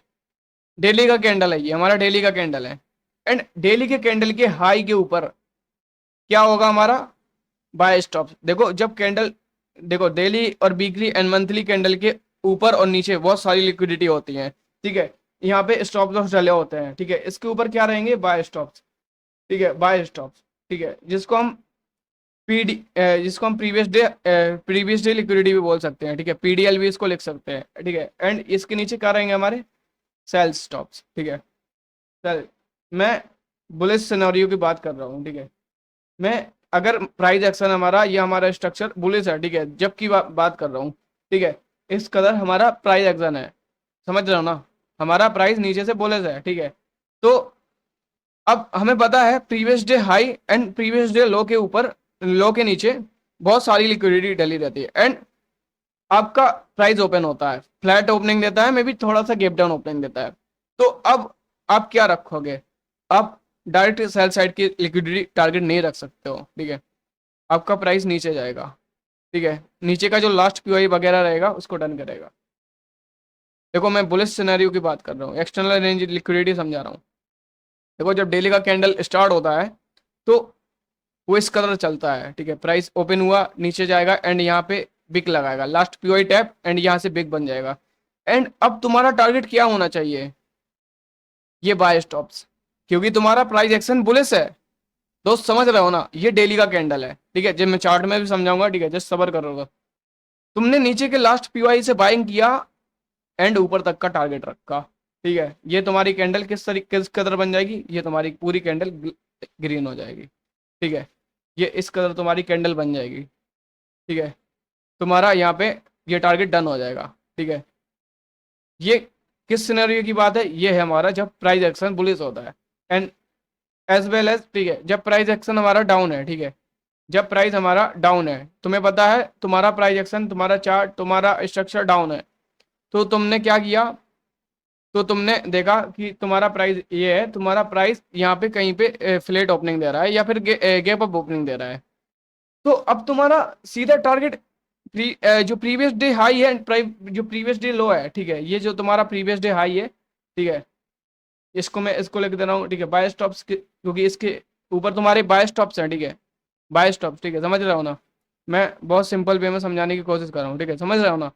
डेली का कैंडल है, ये हमारा डेली का कैंडल है, एंड डेली के कैंडल के हाई के ऊपर क्या होगा हमारा, बाय स्टॉप। देखो जब कैंडल, देखो डेली और वीकली एंड मंथली कैंडल के ऊपर और नीचे बहुत सारी लिक्विडिटी होती है, ठीक है, यहाँ पे स्टॉप लॉस डले होते हैं, ठीक है, इसके ऊपर क्या रहेंगे, बाय स्टॉप्स, ठीक है, बाय स्टॉप्स, ठीक है, जिसको हम प्रीवियस डे लिक्विडिटी भी बोल सकते हैं, ठीक है, पीडीएल भी इसको लिख सकते हैं, ठीक है। एंड इसके नीचे क्या रहेंगे हमारे सेल्स स्टॉप्स, ठीक है। चल, मैं बुलिश सिनेरियो की बात कर रहा हूँ, ठीक है, मैं अगर प्राइस एक्शन हमारा, ये हमारा स्ट्रक्चर बुलिश है, ठीक है, जब की बात कर रहा हूँ, ठीक है, इस कदर हमारा प्राइस एक्शन है, समझ रहे हो ना, हमारा प्राइस नीचे से बुलिश है, ठीक है। तो अब हमें पता है previous day high and previous day लो के ऊपर, लो के नीचे बहुत सारी लिक्विडिटी डली रहती है, एंड आपका प्राइस ओपन होता है, फ्लैट ओपनिंग देता है, मे बी थोड़ा सा गैप डाउन ओपनिंग देता है। तो अब आप क्या रखोगे, आप डायरेक्ट सेल साइड की लिक्विडिटी टारगेट नहीं रख सकते हो, ठीक है, आपका प्राइस नीचे जाएगा, ठीक है, नीचे का जो लास्ट पीओई वगैरह रहेगा उसको डन करेगा। देखो मैं बुलिश सिनेरियो की बात कर रहा हूँ, एक्सटर्नल रेंज लिक्विडिटी समझा रहा हूँ। देखो जब डेली का कैंडल स्टार्ट होता है तो वो इस कदर चलता है, ठीक है, प्राइस ओपन हुआ, नीचे जाएगा, एंड यहाँ पे बिग लगाएगा, लास्ट पीओई टैप, एंड यहाँ से बिग बन जाएगा। एंड अब तुम्हारा टारगेट क्या होना चाहिए, ये बाय स्टॉप्स, क्योंकि तुम्हारा प्राइस एक्शन बुलिश है, दोस्त समझ रहे हो ना, ये डेली का कैंडल है, ठीक है, जब मैं चार्ट में भी समझाऊंगा, ठीक है, जस्ट सबर करोगे। तुमने नीचे के लास्ट पीओई से बाइंग किया, एंड ऊपर तक का टारगेट रखा, ठीक है, ये तुम्हारी कैंडल किस तरीके किस कदर बन जाएगी, ये तुम्हारी पूरी कैंडल ग्रीन हो जाएगी, ठीक है, ये इस कदर तुम्हारी कैंडल बन जाएगी, ठीक है, तुम्हारा यहाँ पे ये टारगेट डन हो जाएगा, ठीक है। ये किस सिनेरियो की बात है, ये है हमारा जब प्राइस एक्शन बुलिश होता है, एंड एज वेल एज, ठीक है, जब प्राइस एक्शन हमारा डाउन है, ठीक है, जब प्राइस हमारा डाउन है, तुम्हें पता है तुम्हारा प्राइस एक्शन, तुम्हारा चार्ट, तुम्हारा स्ट्रक्चर डाउन है, तो तुमने क्या किया, तो तुमने देखा कि तुम्हारा प्राइस ये है, तुम्हारा प्राइस यहाँ पे कहीं पे फ्लैट ओपनिंग दे रहा है या फिर गैप अप ओपनिंग दे रहा है, तो अब तुम्हारा सीधा टारगेट जो प्रीवियस डे हाई है एंड जो प्रीवियस डे लो है, ठीक है, ये जो तुम्हारा प्रीवियस डे हाई है, ठीक है, इसको मैं इसको लिख दे रहा हूँ, ठीक है, बाय स्टॉप्स, क्योंकि इसके ऊपर तुम्हारे बाय स्टॉप्स हैं, ठीक है, बाय स्टॉप्स, ठीक है, समझ रहे हो ना, मैं बहुत सिंपल वे में समझाने की कोशिश कर रहा हूँ, ठीक है, समझ रहे हो ना,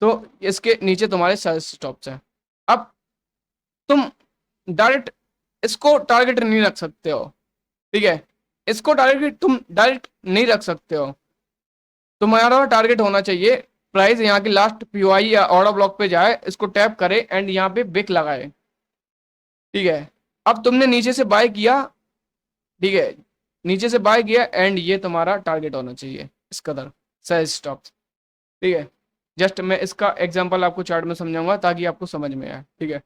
तो इसके नीचे तुम्हारे सेल स्टॉप्स हैं। अब तुम डायरेक्ट इसको टारगेट नहीं रख सकते हो, ठीक है, इसको टारगेट तुम डायरेक्ट नहीं रख सकते हो, तुम्हारा टारगेट होना चाहिए प्राइस यहाँ की लास्ट पीओआई या ऑर्डर ब्लॉक पे जाए, इसको टैप करे एंड यहाँ पे बिक लगाए, ठीक है, अब तुमने नीचे से बाय किया, ठीक है, नीचे से बाय किया एंड ये तुम्हारा टारगेट होना चाहिए इस कदर सेल स्टॉप, ठीक है, जस्ट मैं इसका एग्जांपल आपको चार्ट में समझाऊंगा ताकि आपको समझ में आए, ठीक है,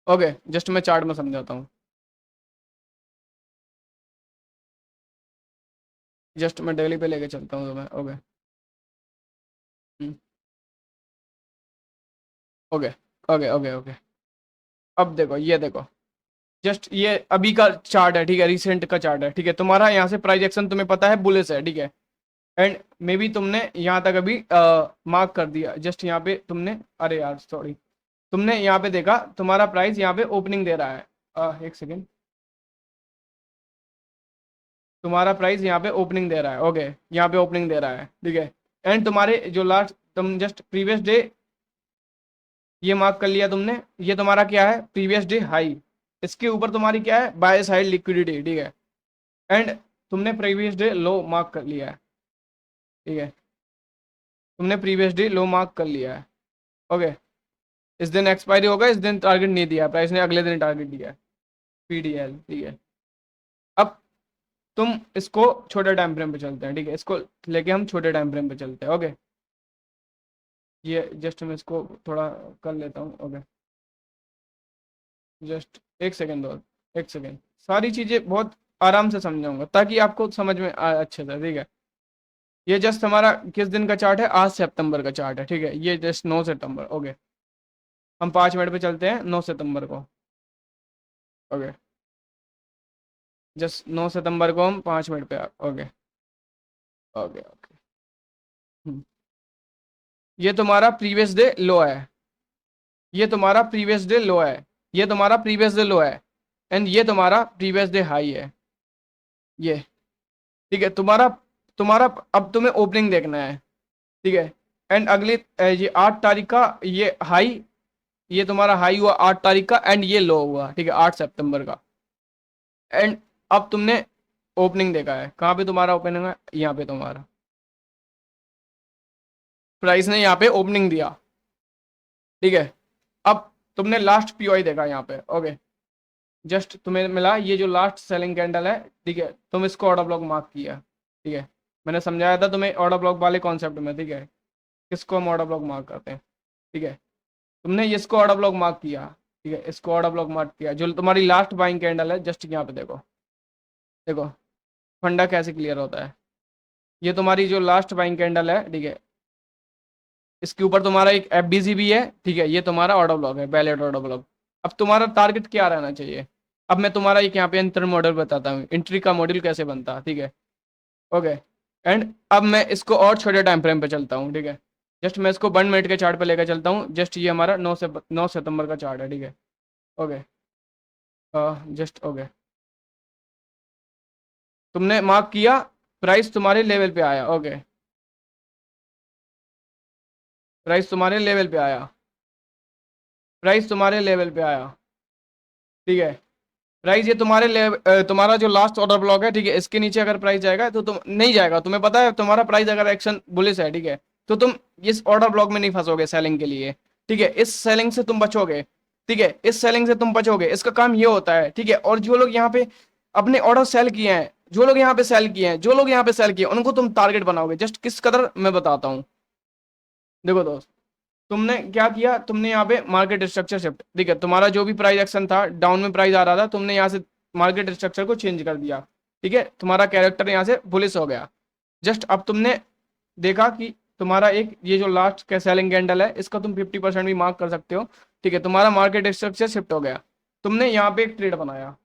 ओके, जस्ट मैं चार्ट में समझाता हूँ, जस्ट मैं डेली पे लेके चलता हूँ तुम्हें, okay, okay, okay, okay, okay, अब देखो, ये देखो, जस्ट ये अभी का चार्ट है, ठीक है, रिसेंट का चार्ट है, ठीक है, तुम्हारा यहाँ से प्राइस एक्शन तुम्हें पता है बुलिश है, ठीक है, एंड मे बी तुमने यहाँ तक अभी मार्क कर दिया, जस्ट यहाँ पे तुमने, अरे यार सॉरी, तुमने यहाँ पे देखा तुम्हारा प्राइस यहाँ पे ओपनिंग दे रहा है, एक सेकेंड, तुम्हारा प्राइस यहाँ पे ओपनिंग दे रहा है, ओके, यहाँ पे ओपनिंग दे रहा है, ठीक है, एंड तुम्हारे जो लास्ट, तुम जस्ट प्रीवियस डे ये मार्क कर लिया तुमने, ये तुम्हारा क्या है, प्रीवियस डे हाई, इसके ऊपर तुम्हारी क्या है, बाय साइड लिक्विडिटी, ठीक है, एंड तुमने प्रीवियस डे लो मार्क कर लिया है, ठीक है, तुमने प्रीवियस डे लो मार्क कर लिया है, ओके, इस दिन एक्सपायरी होगा, इस दिन टारगेट नहीं दिया प्राइस ने, अगले दिन टारगेट दिया है, पीडीएल, ठीक है, अब तुम इसको छोटे टाइम फ्रेम पे चलते हैं, ठीक है, इसको लेके हम छोटे टाइम फ्रेम पे चलते हैं, ओके, ये जस्ट मैं इसको थोड़ा कर लेता हूँ, ओके, जस्ट एक सेकेंड दो, एक सेकेंड, सारी चीज़ें बहुत आराम से समझाऊंगा ताकि आपको समझ में आए अच्छे से, ठीक है, ये जस्ट हमारा किस दिन का चार्ट है, आज सितंबर का चार्ट है, ठीक है, ये जस्ट 9 सितंबर, ओके, हम 5 मिनट पे चलते हैं 9 सितंबर को, ओके, जस्ट 9 सितंबर को हम 5 मिनट पे, ओके, ओके, ओके, ये तुम्हारा प्रीवियस डे लो है, ये तुम्हारा प्रीवियस डे लो है, ये तुम्हारा प्रीवियस डे लो है, एंड ये तुम्हारा प्रीवियस डे हाई है, ये, ठीक है, तुम्हारा तुम्हारा अब तुम्हें ओपनिंग देखना है, ठीक है, एंड अगली ये 8 तारीख का ये हाई, ये तुम्हारा हाई हुआ 8 तारीख का एंड ये लो हुआ, ठीक है, 8 सितंबर का, एंड अब तुमने ओपनिंग देखा है, कहाँ पे तुम्हारा ओपनिंग है, यहाँ पे तुम्हारा प्राइस ने यहाँ पे ओपनिंग दिया, ठीक है, अब तुमने लास्ट पीओआई देखा यहाँ पे, ओके, जस्ट तुम्हें मिला ये जो लास्ट सेलिंग कैंडल है, ठीक है, तुम इसको ऑर्डर ब्लॉक मार्क किया, ठीक है, मैंने समझाया था तुम्हें ऑर्डर ब्लॉक वाले कॉन्सेप्ट में, ठीक है, किसको हम ऑर्डर ब्लॉक मार्क करते हैं, ठीक है, तुमने इसको ऑर्डर ब्लॉक मार्क किया, ठीक है, इसको ऑर्डर ब्लॉक मार्क किया, जो तुम्हारी लास्ट बाइंग कैंडल है, जस्ट यहाँ पे देखो, देखो फंडा कैसे क्लियर होता है, ये तुम्हारी जो लास्ट बाइंग कैंडल है, ठीक है, इसके ऊपर तुम्हारा एक एफबीसी भी है, ठीक है, ये तुम्हारा ऑर्डर ब्लॉक है, वैलिड ऑर्डर ब्लॉक, अब तुम्हारा टारगेट क्या रहना चाहिए, अब मैं तुम्हारा एक यहाँ पे इंटर मॉडल बताता हूँ, एंट्री का मॉडल कैसे बनता है, ठीक है, ओके, एंड अब मैं इसको और छोटे टाइम फ्रेम पे चलता हूँ, ठीक है, जस्ट मैं इसको 1 मिनट के चार्ट पे लेकर चलता हूँ, जस्ट ये हमारा 9 सितंबर का चार्ट है, ठीक है, ओके, जस्ट ओके, तुमने मार्क किया, प्राइस तुम्हारे लेवल पे आया, ओके, प्राइस तुम्हारे लेवल पे आया, प्राइस तुम्हारे लेवल पे आया, ठीक है, प्राइस ये तुम्हारे तुम्हारा जो लास्ट ऑर्डर ब्लॉक है, ठीक है, इसके नीचे अगर प्राइस जाएगा तो तुम नहीं जाएगा, तुम्हें पता है तुम्हारा प्राइस अगर एक्शन बुलिश है, ठीक है, तो तुम इस ऑर्डर ब्लॉक में नहीं फंसोगे सेलिंग के लिए, ठीक है, इस सेलिंग से तुम बचोगे, ठीक है, इस सेलिंग से तुम बचोगे, इसका काम ये होता है, ठीक है, और जो लोग यहाँ पे अपने ऑर्डर सेल किए हैं, जो लोग यहाँ पे सेल किए हैं, जो लोग यहाँ पे सेल किए उनको तुम टारगेट बनाओगे, जस्ट किस कदर मैं बताता हूँ, देखो दोस्त, तुमने क्या किया, तुमने यहाँ पे मार्केट स्ट्रक्चर शिफ्ट, ठीक है, तुम्हारा जो भी प्राइस एक्शन था, डाउन में प्राइस आ रहा था, तुमने यहाँ से मार्केट स्ट्रक्चर को चेंज कर दिया, ठीक है, तुम्हारा कैरेक्टर यहाँ से बुलिश हो गया। जस्ट अब तुमने देखा कि तुम्हारा एक ये जो लास्ट का सेलिंग कैंडल है, इसका तुम 50% भी मार्क कर सकते हो, ठीक है, तुम्हारा मार्केट स्ट्रक्चर शिफ्ट हो गया। तुमने यहाँ पे एक ट्रेड बनाया,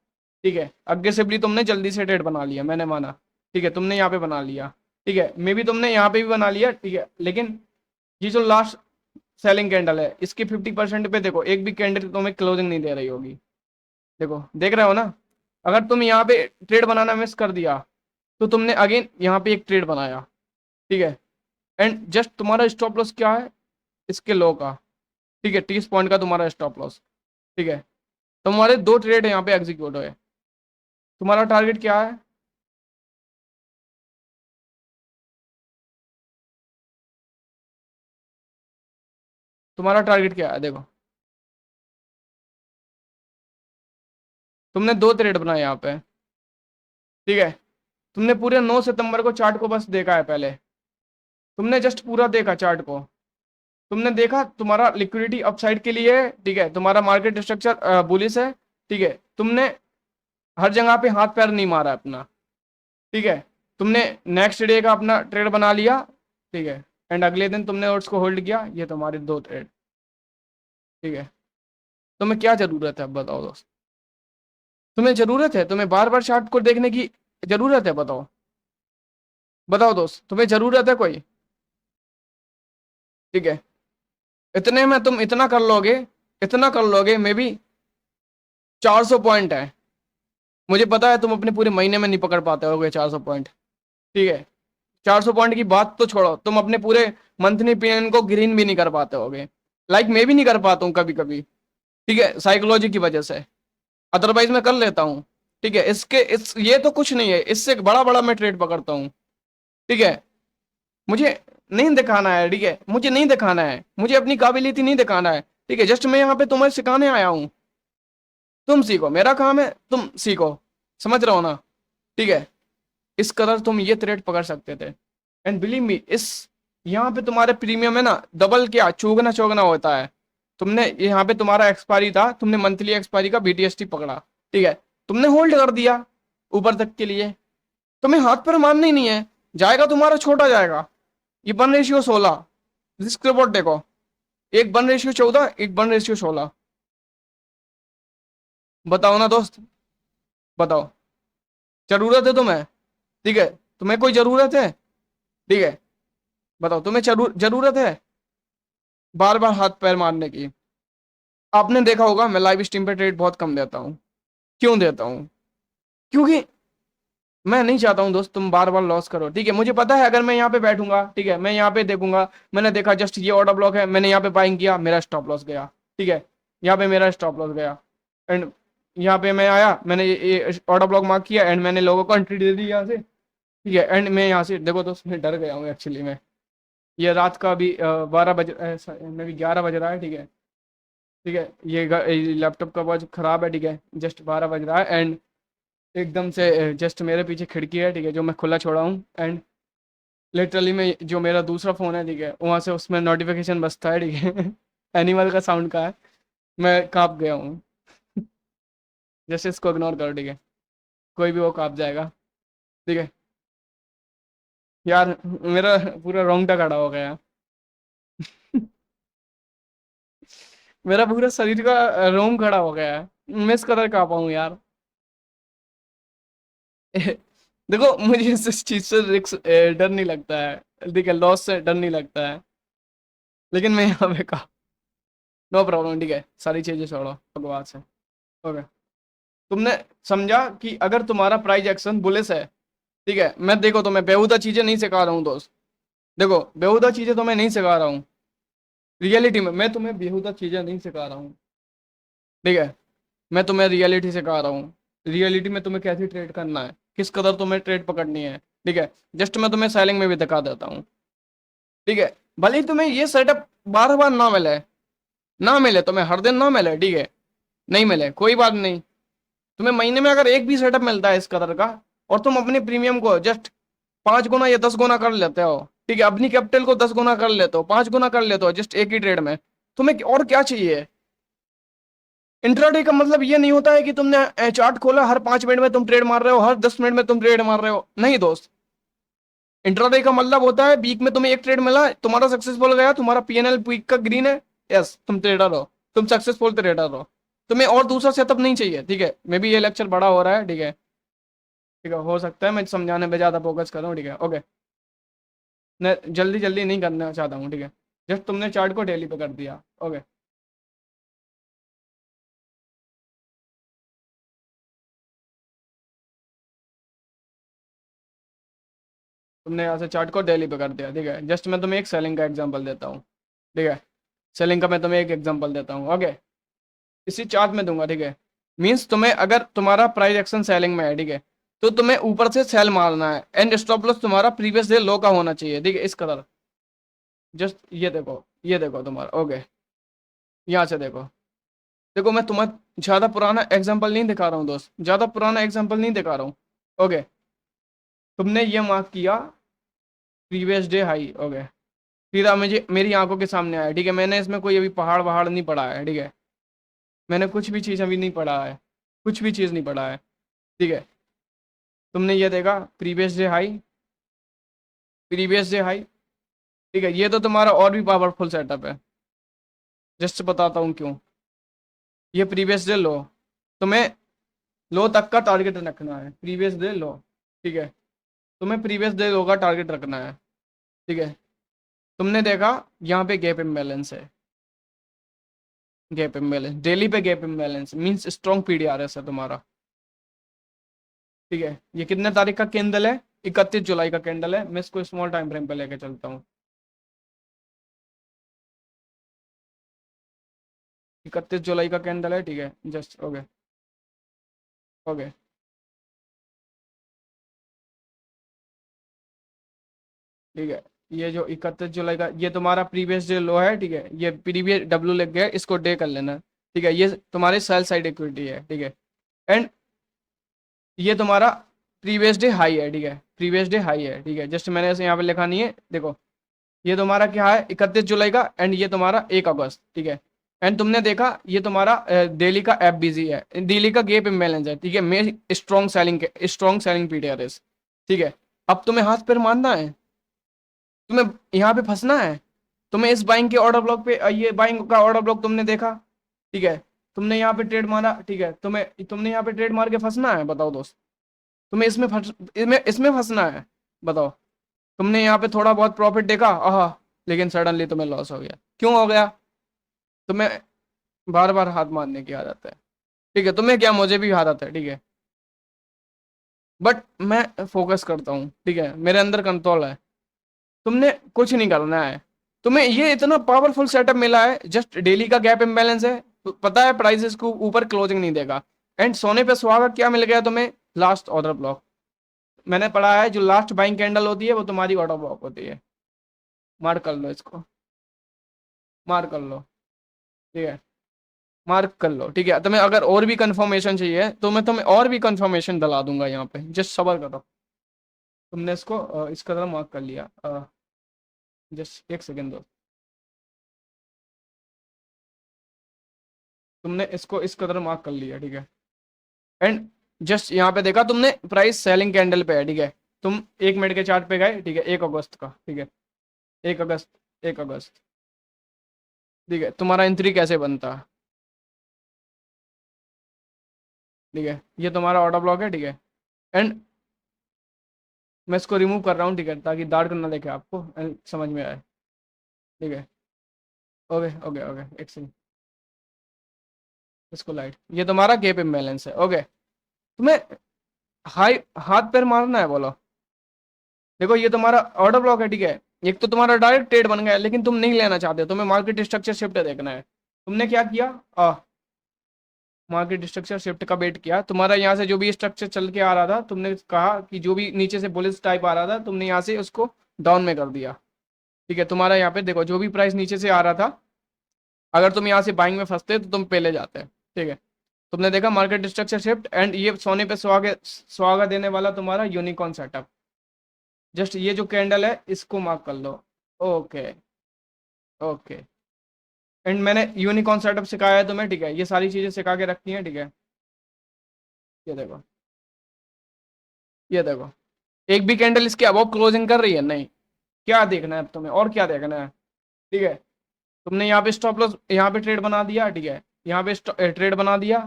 ठीक है, अग्रेसिवली तुमने जल्दी से ट्रेड बना लिया, मैंने माना, ठीक है, तुमने यहाँ पे बना लिया, ठीक है, मे बी तुमने यहाँ पे भी बना लिया, ठीक है, लेकिन ये जो लास्ट सेलिंग कैंडल है, इसके 50% पे देखो, एक भी कैंडल तुम्हें क्लोजिंग नहीं दे रही होगी। देखो, देख रहे हो ना, अगर तुम यहाँ पे ट्रेड बनाना मिस कर दिया, तो तुमने अगेन यहाँ पे एक ट्रेड बनाया, ठीक है, एंड जस्ट तुम्हारा स्टॉप लॉस क्या है, इसके लो का, ठीक है, 30 पॉइंट का तुम्हारा स्टॉप लॉस, ठीक है, तुम्हारे दो ट्रेड यहाँ पे एग्जीक्यूट हुए। तुम्हारा टारगेट क्या है, तुम्हारा टारगेट क्या है, देखो, तुमने दो ट्रेड बनाए यहाँ पे, ठीक है, तुमने पूरे 9 सितंबर को चार्ट को बस देखा है पहले, तुमने जस्ट पूरा देखा चार्ट को, तुमने देखा तुम्हारा लिक्विडिटी अपसाइड के लिए है, ठीक है, तुम्हारा मार्केट स्ट्रक्चर बुलिश है, ठीक है, तुमने हर जगह पे हाथ पैर नहीं मारा अपना, ठीक है, तुमने नेक्स्ट डे का अपना ट्रेड बना लिया, ठीक है, एंड अगले दिन तुमने उसको होल्ड किया, ये तुम्हारे दो ट्रेड, ठीक है, तुम्हें क्या जरूरत है, अब बताओ दोस्त, तुम्हें जरूरत है, तुम्हें बार बार चार्ट को देखने की जरूरत है, बताओ, बताओ दोस्त, तुम्हें जरूरत है कोई, ठीक है, इतने में तुम इतना कर लोगे, इतना कर लोगे, मे बी 400 पॉइंट है, मुझे पता है तुम अपने पूरे महीने में नहीं पकड़ पाते होगे 400 पॉइंट, ठीक है, 400 पॉइंट की बात तो छोड़ो, तुम अपने पूरे मंथली पेन को ग्रीन भी नहीं कर पाते होगे, लाइक मैं भी नहीं कर पाता हूँ कभी कभी, ठीक है, साइकोलॉजी की वजह से, अदरवाइज मैं कर लेता हूँ, ठीक है, इस ये तो कुछ नहीं है, इससे बड़ा बड़ा मैं ट्रेड पकड़ता हूँ, ठीक है, मुझे नहीं दिखाना है, ठीक है, मुझे नहीं दिखाना है, मुझे अपनी काबिलियत नहीं दिखाना है, ठीक है, जस्ट मैं यहाँ पे तुम्हें सिखाने आया हूँ, तुम सीखो, मेरा काम है तुम सीखो, समझ रहे हो ना, ठीक है, इस कदर तुम ये ट्रेड पकड़ सकते थे, एंड बिलीव मी, इस यहाँ पे तुम्हारे प्रीमियम है ना, डबल क्या चौगना चौगना होता है, तुमने यहाँ पे तुम्हारा एक्सपायरी था, तुमने मंथली एक्सपायरी का बीटीएसटी पकड़ा, ठीक है, तुमने होल्ड कर दिया ऊपर तक के लिए, तुम्हें हाथ पर मारना ही नहीं है, जाएगा तुम्हारा छोटा जाएगा, ये 1:16, रिस्क रिवॉर्ड देखो, एक 1:14, एक 1:16, बताओ ना दोस्त, बताओ, जरूरत है तुम्हें, ठीक है, तुम्हें कोई जरूरत है, ठीक है, बताओ, तुम्हें जरूरत है बार बार हाथ पैर मारने की। आपने देखा होगा मैं लाइव स्ट्रीम पे ट्रेड बहुत कम देता हूँ, क्यों देता हूँ, क्योंकि मैं नहीं चाहता हूँ दोस्त तुम बार बार लॉस करो, ठीक है, मुझे पता है अगर मैं यहाँ पे बैठूंगा, ठीक है, मैं यहाँ पे देखूंगा, मैंने देखा जस्ट ये ऑर्डर ब्लॉक है, मैंने यहाँ पे बाइंग किया, मेरा स्टॉप लॉस गया, ठीक है, यहाँ पे मेरा स्टॉप लॉस गया, एंड यहाँ पे मैं आया, मैंने ये ऑर्डर ब्लॉक मार्क किया, एंड मैंने लोगों को एंट्री दे दी यहाँ से, ठीक है, एंड मैं यहाँ से देखो दोस्त, मैं डर गया हूँ एक्चुअली में, ये रात का भी 12 बज में भी 11 बज रहा है, ठीक है, ठीक है, ये लैपटॉप का आवाज खराब है, ठीक है, जस्ट 12 बज रहा है, एंड एकदम से जस्ट मेरे पीछे खिड़की है, ठीक है, जो मैं खुला छोड़ा हूँ, एंड लिटरली में जो मेरा दूसरा फ़ोन है, ठीक है, वहाँ से उसमें नोटिफिकेशन बजता है, ठीक है, एनिमल का साउंड का है, मैं काँप गया हूँ, जस्ट इसको इग्नोर करो, ठीक है, कोई भी वो काँप जाएगा, ठीक है, यार मेरा पूरा रोंगटा खड़ा हो गया, मेरा पूरा शरीर का रोम खड़ा हो गया है, मैं इस कदर काँपा हूँ यार। देखो, मुझे इस चीज से रिक्स डर नहीं लगता है, ठीक है, लॉस से डर नहीं लगता है, लेकिन मैं यहाँ पे कहा नो प्रॉब्लम, ठीक है, सारी चीजें छोड़ो भगवान से, ओके, तुमने समझा कि अगर तुम्हारा प्राइस एक्शन बुलिश है, ठीक है, मैं देखो तुम्हें बेहुदा चीजें नहीं सिखा रहा हूँ दोस्त, देखो बेहुदा चीजें तुम्हें नहीं सिखा रहा हूँ, रियलिटी में मैं तुम्हें बेहुदा चीजें नहीं सिखा रहा हूँ, ठीक है, मैं तुम्हें रियलिटी सिखा रहा हूँ, रियलिटी में तुम्हें कैसे ट्रेड करना है, किस कदर तुम्हें ट्रेड पकड़नी है, ठीक है, जस्ट मैं तुम्हें सेलिंग में भी दिखा देता हूँ, ठीक है, भले ही तुम्हें ये सेटअप बार बार ना मिले, ना मिले तुम्हें हर दिन ना मिले, ठीक है, नहीं मिले कोई बात नहीं, तुम्हें महीने में अगर एक भी सेटअप मिलता है इस कदर का, और तुम अपने प्रीमियम को जस्ट 5 गुना या 10 गुना कर लेते हो, ठीक है, अपनी कैपिटल को 10 गुना कर लेते हो, 5 गुना कर लेते हो जस्ट एक ही ट्रेड में, तुम्हें और क्या चाहिए। इंट्राडे का मतलब ये नहीं होता है कि तुमने चार्ट खोला, हर 5 मिनट में तुम ट्रेड मार रहे हो, हर 10 मिनट में तुम ट्रेड मार रहे हो, नहीं दोस्त। इंट्राडे का मतलब होता है वीक में तुम्हें एक ट्रेड मिला, तुम्हारा सक्सेसफुल गया, तुम्हारा पीएनएल वीक का ग्रीन है, यस तुम ट्रेडर हो, तुम सक्सेसफुल ट्रेडर हो, तुम्हें और दूसरा सेटअप नहीं चाहिए। ठीक है, मे बी ये लेक्चर बड़ा हो रहा है, ठीक है, ठीक है, हो सकता है मैं समझाने पे ज्यादा फोकस कर रहा हूँ, ठीक है, ओके। मैं जल्दी जल्दी नहीं करना चाहता हूँ, ठीक है, जस्ट तुमने चार्ट को डेली पे कर दिया, ओके। तुमने यहाँ से चार्ट को डेली पे कर दिया, ठीक है, जस्ट मैं तुम्हें एक सेलिंग का एग्जांपल देता हूँ, ठीक है, सेलिंग का मैं तुम्हें एक एग्जांपल देता हूँ, ओके, इसी चार्ट में दूंगा, ठीक है। मींस तुम्हें अगर तुम्हारा प्राइस एक्शन सेलिंग में है, ठीक है, तो तुम्हें ऊपर से सेल मारना है, एंड स्टॉप लॉस तुम्हारा प्रीवियस डे लो का होना चाहिए, ठीक है, इस कदर। जस्ट ये देखो, ये देखो तुम्हारा, ओके, यहाँ से देखो, देखो मैं तुम्हें ज्यादा पुराना एग्जांपल नहीं दिखा रहा हूँ दोस्त, ज्यादा पुराना एग्जांपल नहीं दिखा रहा हूँ, ओके। तुमने ये मार्क किया प्रीवियस डे हाई, ओके, सीधा मुझे मेरी आंखों के सामने आया, ठीक है, मैंने इसमें कोई अभी पहाड़ वहाड़ नहीं पढ़ा है, ठीक है, मैंने कुछ भी चीज़ अभी नहीं पढ़ा है, कुछ भी चीज़ नहीं पढ़ा है, ठीक है। तुमने ये देखा previous day high, previous day high, ठीक है, ये तो तुम्हारा और भी पावरफुल सेटअप है, जस्ट बताता हूँ क्यों। ये प्रीवियस डे लो, तुम्हें लो तक का टारगेट रखना है, प्रीवियस डे लो, ठीक है, तुम्हें प्रीवियस डे लो का टारगेट रखना है, ठीक है। तुमने देखा यहाँ पे गैप इम्बैलेंस है, गैप इम्बैलेंस डेली पे, गैप इम्बैलेंस मींस स्ट्रॉन्ग पीडीआरएस है तुम्हारा, ठीक है। ये कितने तारीख का कैंडल है, 31 जुलाई का कैंडल है, मैं इसको स्मॉल टाइम फ्रेम पे लेके चलता हूँ, 31 जुलाई का कैंडल है, ठीक है, जस्ट ओके, ओके, ठीक है। ये जो 31 जुलाई का, ये तुम्हारा प्रीवियस डे लो है, ठीक है, ये प्रीवियस डब्ल्यू लग गया, इसको डे कर लेना, ठीक है, ये तुम्हारे सेल साइड इक्विटी है, ठीक है, एंड ये तुम्हारा प्रीवियस डे हाई है, ठीक है, प्रीवियस डे हाई है, ठीक है, जस्ट मैंने ऐसे यहाँ पे लिखा नहीं है, देखो ये तुम्हारा क्या है 31 जुलाई का, एंड ये तुम्हारा 1 अगस्त, ठीक है, एंड तुमने देखा ये तुम्हारा दिल्ली का एफ बीजी है, दिल्ली का गेप इम्बैलेंस है, ठीक है, मैं स्ट्रॉन्ग सेलिंग पीडीआरएस, ठीक है। अब तुम्हें हाथ पैर मारना है, तुम्हें यहाँ पे फंसना है, तुम्हें इस बाइंग के ऑर्डर ब्लॉक पे ये बाइंग का ऑर्डर ब्लॉक तुमने देखा, ठीक है, तुमने यहाँ पे ट्रेड मारा, ठीक है, तुमने यहाँ पे ट्रेड मार के फंसना है, बताओ दोस्त, तुम्हें इसमें फंसना है, बताओ। तुमने यहाँ पे थोड़ा बहुत प्रॉफिट देखा, आहा, लेकिन सडनली तुम्हें लॉस हो गया, क्यों हो गया, तुम्हें बार बार हाथ मारने की आदत है, ठीक है, तुम्हें क्या, मुझे भी आदत है, ठीक है, बट मैं फोकस करता हूँ, ठीक है, मेरे अंदर कंट्रोल है। तुमने कुछ नहीं करना है, तुम्हें ये इतना पावरफुल सेटअप मिला है, जस्ट डेली का गैप इम्बैलेंस है, तो पता है प्राइसेस को ऊपर क्लोजिंग नहीं देगा, एंड सोने पे सुहागा क्या मिल गया तुम्हें, लास्ट ऑर्डर ब्लॉक। मैंने पढ़ा है जो लास्ट बाइंग कैंडल होती है वो तुम्हारी ऑर्डर ब्लॉक होती है, मार्क कर लो इसको, मार्क कर लो, ठीक है, मार्क कर लो, ठीक है। तुम्हें अगर और भी कंफर्मेशन चाहिए तो मैं तुम्हें और भी कंफर्मेशन दिला दूंगा, यहाँ पे जस्ट सबर करो। तुमने इसको इसका तरह मार्क कर लिया, जस्ट एक सेकेंड दो, तुमने इसको इस कदर मार्क कर लिया, ठीक है, एंड जस्ट यहाँ पे देखा तुमने प्राइस सेलिंग कैंडल पे है, ठीक है, तुम 1 मिनट के चार्ट पे गए, ठीक है, 1 अगस्त का, ठीक है, 1 अगस्त, 1 अगस्त, ठीक है, तुम्हारा एंट्री कैसे बनता, ठीक है, ये तुम्हारा ऑर्डर ब्लॉक है, ठीक है, एंड मैं इसको रिमूव कर रहा हूँ, ठीक है, ताकि डार्क ना देखे आपको and समझ में आए, ठीक है, ओके, ओके, ओके, एक सेकंड, इसको लाइट, ये तुम्हारा गेप इम्बैलेंस है, ओके। तुम्हें हाई हाथ पैर मारना है, बोलो, देखो ये तुम्हारा ऑर्डर ब्लॉक है, ठीक है, एक तो तुम्हारा डायरेक्ट ट्रेड बन गया है, लेकिन तुम नहीं लेना चाहते, तुम्हें मार्केट स्ट्रक्चर शिफ्ट देखना है। तुमने क्या किया, मार्केट स्ट्रक्चर शिफ्ट का वेट किया, तुम्हारा यहाँ से जो भी स्ट्रक्चर चल के आ रहा था, तुमने कहा कि जो भी नीचे से बुलिश टाइप आ रहा था, तुमने यहाँ से उसको डाउन में कर दिया, ठीक है। तुम्हारा यहाँ पे देखो जो भी प्राइस नीचे से आ रहा था, अगर तुम यहाँ से बाइंग में फंसते तो तुम पहले जाते, ठीक है। तुमने देखा मार्केट स्ट्रक्चर शिफ्ट, एंड ये सोने पे सुहागा सुहागा देने वाला तुम्हारा यूनिकॉर्न सेटअप, जस्ट ये जो कैंडल है इसको मार्क कर लो। ओके। ओके। एंड मैंने यूनिकॉर्न सेटअप सिखाया है तुम्हें, ठीक है, ये सारी चीजें सिखा के रखी हैं, ठीक है। ये देखो, ये देखो, एक भी कैंडल इसके अबव क्लोजिंग कर रही है नहीं। क्या देखना है अब तुम्हें, और क्या देखना है, ठीक है। तुमने यहाँ पे स्टॉप लॉस, यहाँ पे ट्रेड बना दिया, ठीक है, यहाँ पे ट्रेड बना दिया,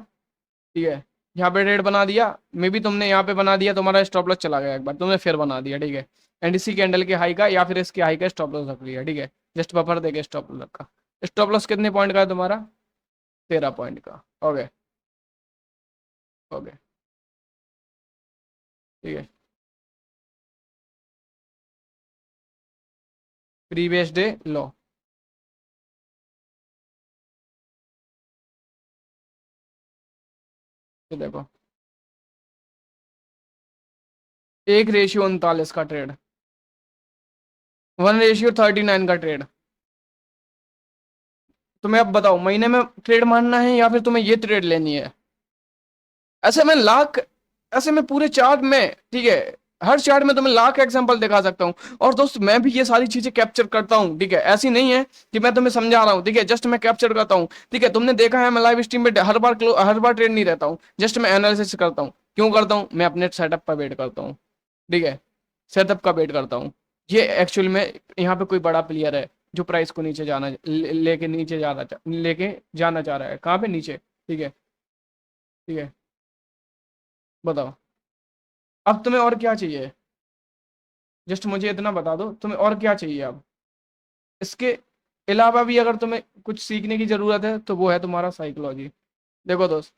ठीक है, यहाँ पे ट्रेड बना दिया, मे बी तुमने यहाँ पे बना दिया, तुम्हारा स्टॉप लॉस चला गया एक बार, तुमने फिर बना दिया, ठीक है। एंड इसी कैंडल के हाई का या फिर इसके हाई का स्टॉप लॉस रख लिया, ठीक है। जस्ट बफर देके स्टॉप लॉस रखा। स्टॉप लॉस कितने पॉइंट का है तुम्हारा? 13 पॉइंट का। ओके। ओके। ठीक है। प्रीवियस डे लो, ये देखो, 1:39 का ट्रेड, 1:39 का ट्रेड। तुम्हें अब बताओ, महीने में ट्रेड मारना है या फिर तुम्हें ये ट्रेड लेनी है? ऐसे में लाख, ऐसे में पूरे चार्ट में, ठीक है, हर चार्ट में तुम्हें लाख एग्जांपल दिखा सकता हूँ। और दोस्त मैं भी ये सारी चीजें कैप्चर करता हूँ, ठीक है, ऐसी नहीं है कि मैं तुम्हें समझा रहा हूँ, ठीक है, जस्ट मैं कैप्चर करता हूँ, ठीक है। तुमने देखा है मैं लाइव स्ट्रीम में हर बार ट्रेड नहीं रहता हूँ, जस्ट मैं एनालिसिस करता हूँ। क्यों करता हूँ? मैं अपने सेटअप पर वेट करता हूँ, ठीक है, सेटअप का वेट करता हूँ। ये एक्चुअल में यहाँ पे कोई बड़ा प्लेयर है जो प्राइस को नीचे जाना लेके नीचे लेके जाना चाह रहा है, कहाँ पे? नीचे, ठीक है। ठीक है, बताओ अब तुम्हें और क्या चाहिए? जस्ट मुझे इतना बता दो तुम्हें और क्या चाहिए अब। इसके अलावा भी अगर तुम्हें कुछ सीखने की जरूरत है तो वो है तुम्हारा साइकोलॉजी। देखो दोस्त,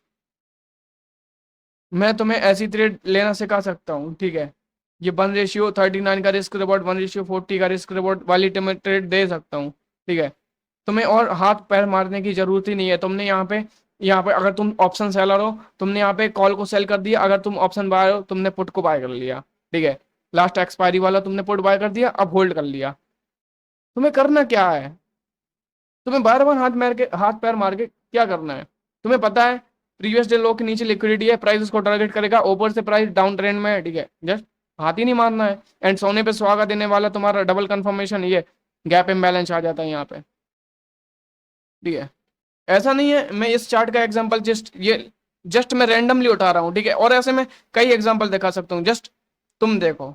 मैं तुम्हें ऐसी ट्रेड लेना सिखा सकता हूँ, ठीक है। ये 1:39 का रिस्क रिवॉर्ड, 1:40 का रिस्क रिवॉर्ड वाली ट्रेड दे सकता हूँ, ठीक है। तुम्हें और हाथ पैर मारने की जरूरत ही नहीं है। तुमने यहाँ पे अगर तुम ऑप्शन सेलर हो, तुमने यहाँ पे कॉल को सेल कर दिया, अगर तुम ऑप्शन बाय हो तुमने पुट को बाय कर लिया, ठीक है। लास्ट एक्सपायरी वाला तुमने पुट बाय कर दिया, अब होल्ड कर लिया। तुम्हें करना क्या है? तुम्हें बार बार हाथ पैर मार के क्या करना है? तुम्हें पता है प्रीवियस डे लो के नीचे लिक्विडिटी है, प्राइस उसको टारगेट करेगा, ऊपर से प्राइस डाउन ट्रेंड में है, ठीक है, जस्ट हाथ ही नहीं मारना है। एंड सोने पे सुहागा देने वाला तुम्हारा डबल कंफर्मेशन, ये गैप इम्बैलेंस आ जाता है यहाँ पे, ठीक है। ऐसा नहीं है मैं इस चार्ट का एग्जांपल जस्ट मैं रैंडमली उठा रहा हूँ, ठीक है, और ऐसे में कई एग्जांपल दिखा सकता हूँ। जस्ट तुम देखो,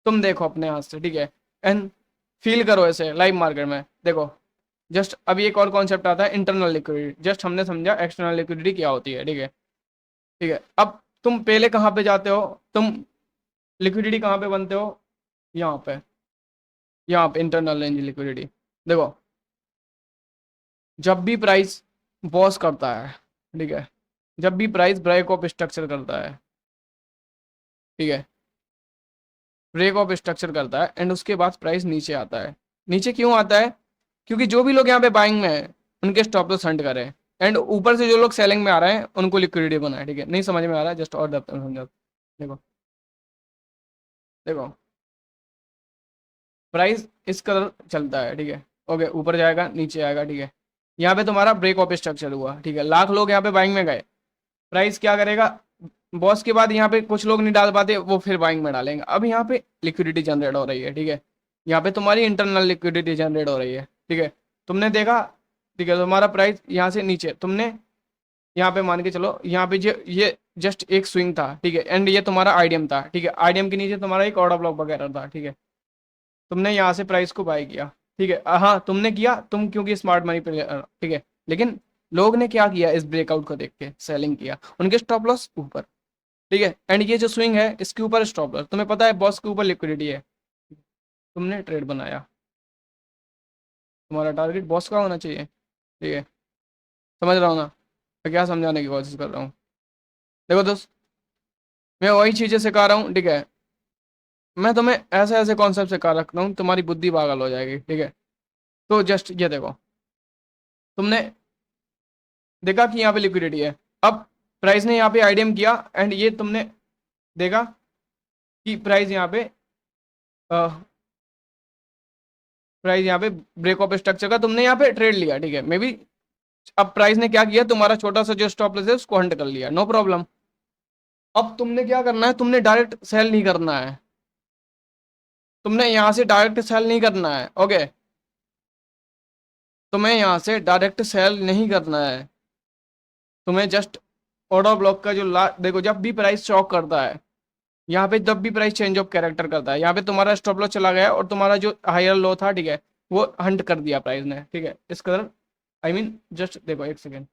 तुम देखो अपने हाथ से, ठीक है, एंड फील करो ऐसे लाइव मार्केट में। देखो, जस्ट अभी एक और कॉन्सेप्ट आता है इंटरनल लिक्विडिटी। जस्ट हमने समझा एक्सटर्नल लिक्विडिटी क्या होती है, ठीक है। ठीक है, अब तुम पहले कहाँ पे जाते हो? तुम लिक्विडिटी कहाँ पे बनते हो? यहाँ पे, यहाँ पे इंटरनल रेंज लिक्विडिटी। देखो, जब भी प्राइस बॉस करता है, ठीक है, जब भी प्राइस ब्रेक ऑफ स्ट्रक्चर करता है, ठीक है, ब्रेक ऑफ स्ट्रक्चर करता है एंड उसके बाद प्राइस नीचे आता है। नीचे क्यों आता है? क्योंकि जो भी लोग यहाँ पे बाइंग में है उनके स्टॉप लॉस हंट करें, एंड ऊपर से जो लोग सेलिंग में आ रहे हैं उनको लिक्विडिटी बनाए, ठीक है। नहीं समझ में आ रहा है, जस्ट और डेप्थ में समझा। देखो, देखो, प्राइस इस कदर चलता है, ठीक है, ओके, ऊपर जाएगा नीचे आएगा, ठीक है। यहाँ पे तुम्हारा ब्रेक ऑफ स्ट्रक्चर हुआ, ठीक है, लाख लोग यहाँ पे बाइंग में गए, प्राइस क्या करेगा? बॉस के बाद यहाँ पे कुछ लोग नहीं डाल पाते, वो फिर बाइंग में डालेंगे। अब यहाँ पे लिक्विडिटी जनरेट हो रही है, ठीक है, यहाँ पे तुम्हारी इंटरनल लिक्विडिटी जनरेट हो रही है, ठीक है। तुमने देखा, ठीक है, तुम्हारा प्राइस यहाँ से नीचे, तुमने यहाँ पे मान के चलो, यहाँ पे ये जस्ट एक स्विंग था, ठीक है, एंड ये तुम्हारा आईडीएम था, ठीक है, आईडीएम के नीचे तुम्हारा एक ऑर्डर ब्लॉक वगैरह था, ठीक है। तुमने यहाँ से प्राइस को बाय किया, ठीक है, हाँ तुमने किया, तुम क्योंकि स्मार्ट मनी पे, ठीक है। लेकिन लोग ने क्या किया? इस ब्रेकआउट को देख के सेलिंग किया, उनके स्टॉप लॉस ऊपर, ठीक है। एंड ये जो स्विंग है इसके ऊपर स्टॉप लॉस, तुम्हें पता है बॉस के ऊपर लिक्विडिटी है, तुमने ट्रेड बनाया, तुम्हारा टारगेट बॉस का होना चाहिए, ठीक है। समझ रहा हूँ ना मैं क्या समझाने की कोशिश कर रहा हूँ? देखो दोस्त, मैं वही चीज़ें सिखा रहा हूँ, ठीक है। मैं तुम्हें ऐसे ऐसे कॉन्सेप्ट सिखा रखता हूँ, तुम्हारी बुद्धि पागल हो जाएगी, ठीक है। तो जस्ट ये देखो, तुमने देखा कि यहाँ पे लिक्विडिटी है, अब प्राइस ने यहाँ पे आईडीएम किया, एंड ये तुमने देखा कि प्राइस यहाँ पे ब्रेक ऑफ स्ट्रक्चर का तुमने यहाँ पे ट्रेड लिया, ठीक है, मे बी अब प्राइस ने क्या किया? तुम्हारा छोटा सा जो स्टॉप लॉस है उसको हंट कर लिया, नो प्रॉब्लम। अब तुमने क्या करना है? तुमने डायरेक्ट सेल नहीं करना है, तुमने यहाँ से डायरेक्ट सेल नहीं करना है। ओके, तुम्हें यहाँ से डायरेक्ट सेल नहीं करना है। तुम्हें जस्ट ऑर्डर ब्लॉक का जो देखो, जब भी प्राइस चॉक करता है, यहाँ पे जब भी प्राइस चेंज ऑफ कैरेक्टर करता है, यहाँ पे तुम्हारा स्टॉप लॉस चला गया और तुम्हारा जो हायर लो था, ठीक है, वो हंट कर दिया प्राइस ने, ठीक है, इस कदर। आई मीन जस्ट देखो एक सेकेंड,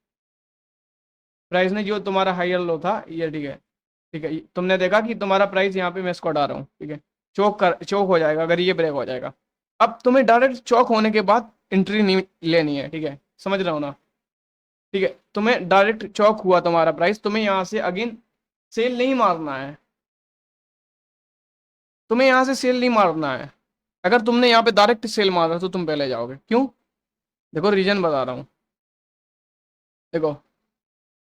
प्राइस ने जो तुम्हारा हायर लो था ये, ठीक है, तुमने देखा कि तुम्हारा प्राइस यहाँ पे, मैं इसको हटा रहा हूँ, ठीक है, चौक हो जाएगा अगर ये ब्रेक हो जाएगा। अब तुम्हें डायरेक्ट चौक होने के बाद एंट्री नहीं लेनी है, ठीक है, समझ रहे हो ना? ठीक है, तुम्हें डायरेक्ट चौक हुआ तुम्हारा प्राइस, तुम्हें यहाँ से अगेन सेल नहीं मारना है। तुम्हें यहाँ से सेल नहीं मारना है। अगर तुमने यहाँ पे डायरेक्ट सेल मारा तो तुम पहले जाओगे। क्यों? देखो रीजन बता रहा हूँ। देखो,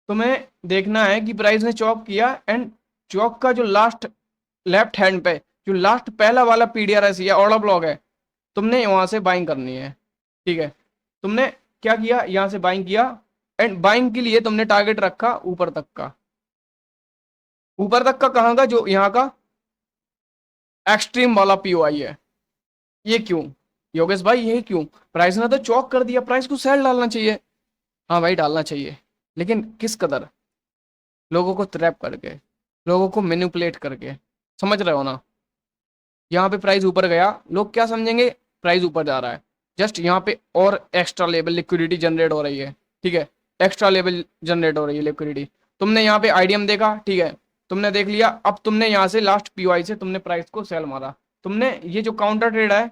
तुम्हें देखना है कि प्राइस ने चॉक किया एंड चॉक का जो लास्ट लेफ्ट हैंड पे जो लास्ट पहला वाला पीडीआरएस या ऑर्डर ब्लॉक है, तुमने वहां से बाइंग करनी है। ठीक है, तुमने क्या किया, यहाँ से बाइंग किया एंड बाइंग के लिए तुमने टारगेट रखा ऊपर तक का। ऊपर तक का कहाँ का? जो यहाँ का एक्सट्रीम वाला पीओआई है। ये क्यों योगेश भाई, ये क्यों? प्राइस ने तो चॉक कर दिया, प्राइस को सेल डालना चाहिए। हाँ भाई डालना चाहिए, लेकिन किस कदर? लोगों को ट्रैप करके, लोगों को मैनिपुलेट करके, समझ रहे हो ना? यहाँ पे प्राइस ऊपर गया, लोग क्या समझेंगे? प्राइस ऊपर जा रहा है, जस्ट यहाँ पे और एक्स्ट्रा लेवल लिक्विडिटी जनरेट हो रही है। ठीक है, एक्स्ट्रा लेवल जनरेट हो रही है लिक्विडिटी। तुमने यहाँ पे आईडीएम देखा, ठीक है, तुमने देख लिया। अब तुमने यहाँ से लास्ट पीओआई से तुमने प्राइस को सेल मारा। तुमने ये जो काउंटर ट्रेड है,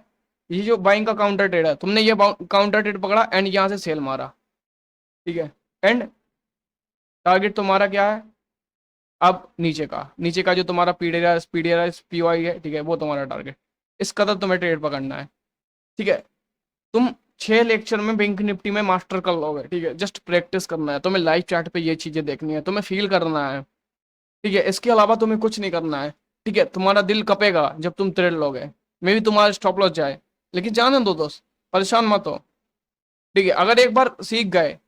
ये जो बाइंग का काउंटर ट्रेड है, तुमने ये काउंटर ट्रेड पकड़ा एंड यहाँ से सेल मारा। ठीक है, एंड टारगेट तुम्हारा क्या है? अब नीचे का जो तुम्हारा पीडीआरएस पीओआई है, ठीक है, वो तुम्हारा टारगेट। इस कदर तुम्हें ट्रेड पकड़ना है। ठीक है, तुम 6 लेक्चर में बैंक निफ्टी में मास्टर कर लोगे। ठीक है, जस्ट प्रैक्टिस करना है तुम्हें, लाइव चैट पे ये चीजें देखनी है, तुम्हें फील करना है। ठीक है, इसके अलावा तुम्हें कुछ नहीं करना है। ठीक है, तुम्हारा दिल कपेगा जब तुम ट्रेड लोगे, मे भी तुम्हारा स्टॉप लॉस जाए, लेकिन जाने दो दोस्त, परेशान मत हो। ठीक है, अगर एक बार सीख गए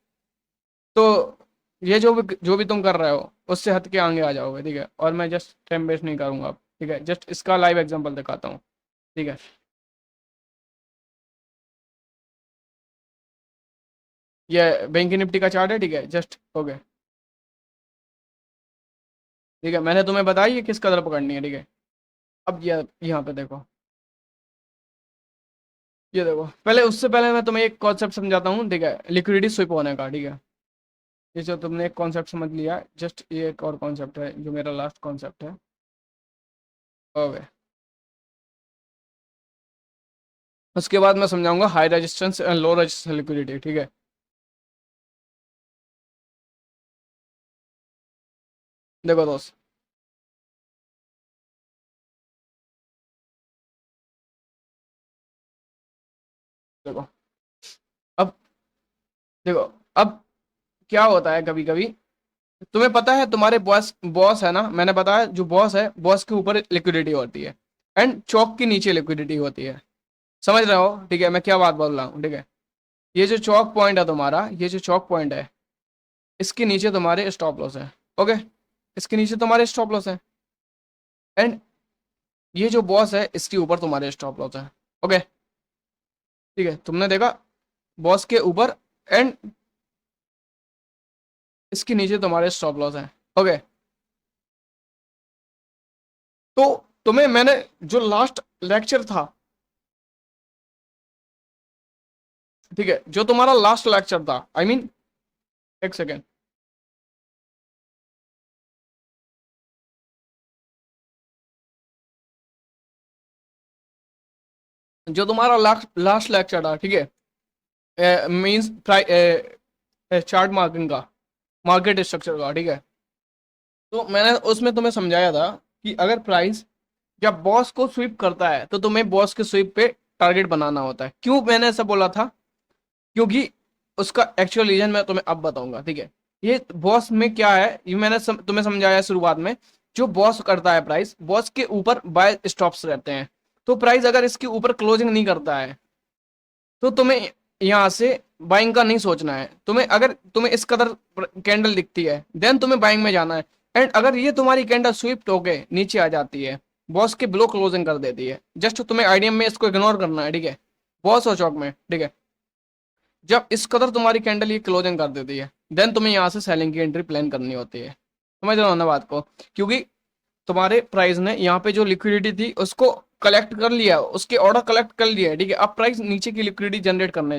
तो ये जो भी तुम कर रहे हो उससे हट के आगे आ जाओगे। ठीक है, और मैं जस्ट टाइम वेस्ट नहीं करूंगा। ठीक है, जस्ट इसका लाइव एग्जांपल दिखाता हूँ। ठीक है, ये बैंक निफ्टी का चार्ट है। ठीक है, जस्ट ओके। ठीक है, मैंने तुम्हें बताया ये किस कदर पकड़नी है। ठीक है, अब ये यहाँ पे देखो, ये देखो, पहले उससे पहले मैं तुम्हें एक कॉन्सेप्ट समझाता हूँ। ठीक है, लिक्विडिटी स्विप होने का। ठीक है, ये जो तुमने एक कॉन्सेप्ट समझ लिया, जस्ट ये एक और कॉन्सेप्ट है जो मेरा लास्ट कॉन्सेप्ट है। ओके, उसके बाद मैं समझाऊंगा high resistance and low resistance liquidity. ठीक है, देखो दोस्त, देखो, अब देखो, अब क्या होता है कभी कभी, तुम्हें पता है तुम्हारे बॉस बॉस है ना, मैंने बताया जो बॉस है, बॉस के ऊपर लिक्विडिटी होती है एंड चौक के नीचे लिक्विडिटी होती है। समझ रहे हो? ठीक है, मैं क्या बात बोल रहा हूँ। ठीक है, ये जो चौक पॉइंट है तुम्हारा, ये जो चौक पॉइंट है, इसके नीचे तुम्हारे स्टॉप लॉस है। ओके, इसके नीचे तुम्हारे स्टॉप लॉस है एंड ये जो बॉस है इसके ऊपर तुम्हारे स्टॉप लॉस है। ओके, ठीक है, तुमने देखा बॉस के ऊपर एंड इसके नीचे तुम्हारे स्टॉप लॉस है। ओके, तो तुम्हें मैंने जो लास्ट लेक्चर था, ठीक है, जो तुम्हारा लास्ट लेक्चर था, आई मीन एक सेकेंड, जो तुम्हारा लास्ट लेक्चर था, ठीक है, मींस चार्ट मार्किंग का, मार्केट स्ट्रक्चर का। ठीक है, तो मैंने उसमें तुम्हें समझाया था कि अगर प्राइस जब बॉस को स्वीप करता है तो तुम्हें बॉस के स्वीप पे टारगेट बनाना होता है। क्यों मैंने ऐसा बोला था? क्योंकि उसका एक्चुअल रीजन मैं तुम्हें अब बताऊंगा। ठीक है, ये बॉस में क्या है, ये मैंने तुम्हें समझाया शुरुआत में। जो बॉस करता है प्राइस, बॉस के ऊपर बाय स्टॉप्स रहते हैं, तो प्राइस अगर इसके ऊपर क्लोजिंग नहीं करता है तो तुम्हें यहाँ से बाइंग का नहीं सोचना है। तुम्हें अगर तुम्हें इस कदर कैंडल दिखती है देन तुम्हें बाइंग में जाना है। एंड अगर ये तुम्हारी कैंडल स्विफ्ट होके नीचे आ जाती है बॉस के ब्लो क्लोजिंग कर देती है। जस्ट तुम्हें आईडीएम में इसको इग्नोर करना है, ठीक है, बॉस और चौक में, ठीक है। जब इस कदर तुम्हारी कैंडल ये क्लोजिंग कर देती है, देन तुम्हें यहाँ से सेलिंग की एंट्री प्लान करनी होती है। समझ रहे हो ना बात को? क्योंकि तुम्हारे प्राइस ने यहाँ पे जो लिक्विडिटी थी उसको कलेक्ट कर लिया, उसके ऑर्डर कलेक्ट कर लिया है, ठीक है। अब प्राइस नीचे की लिक्विडिटी जनरेट करने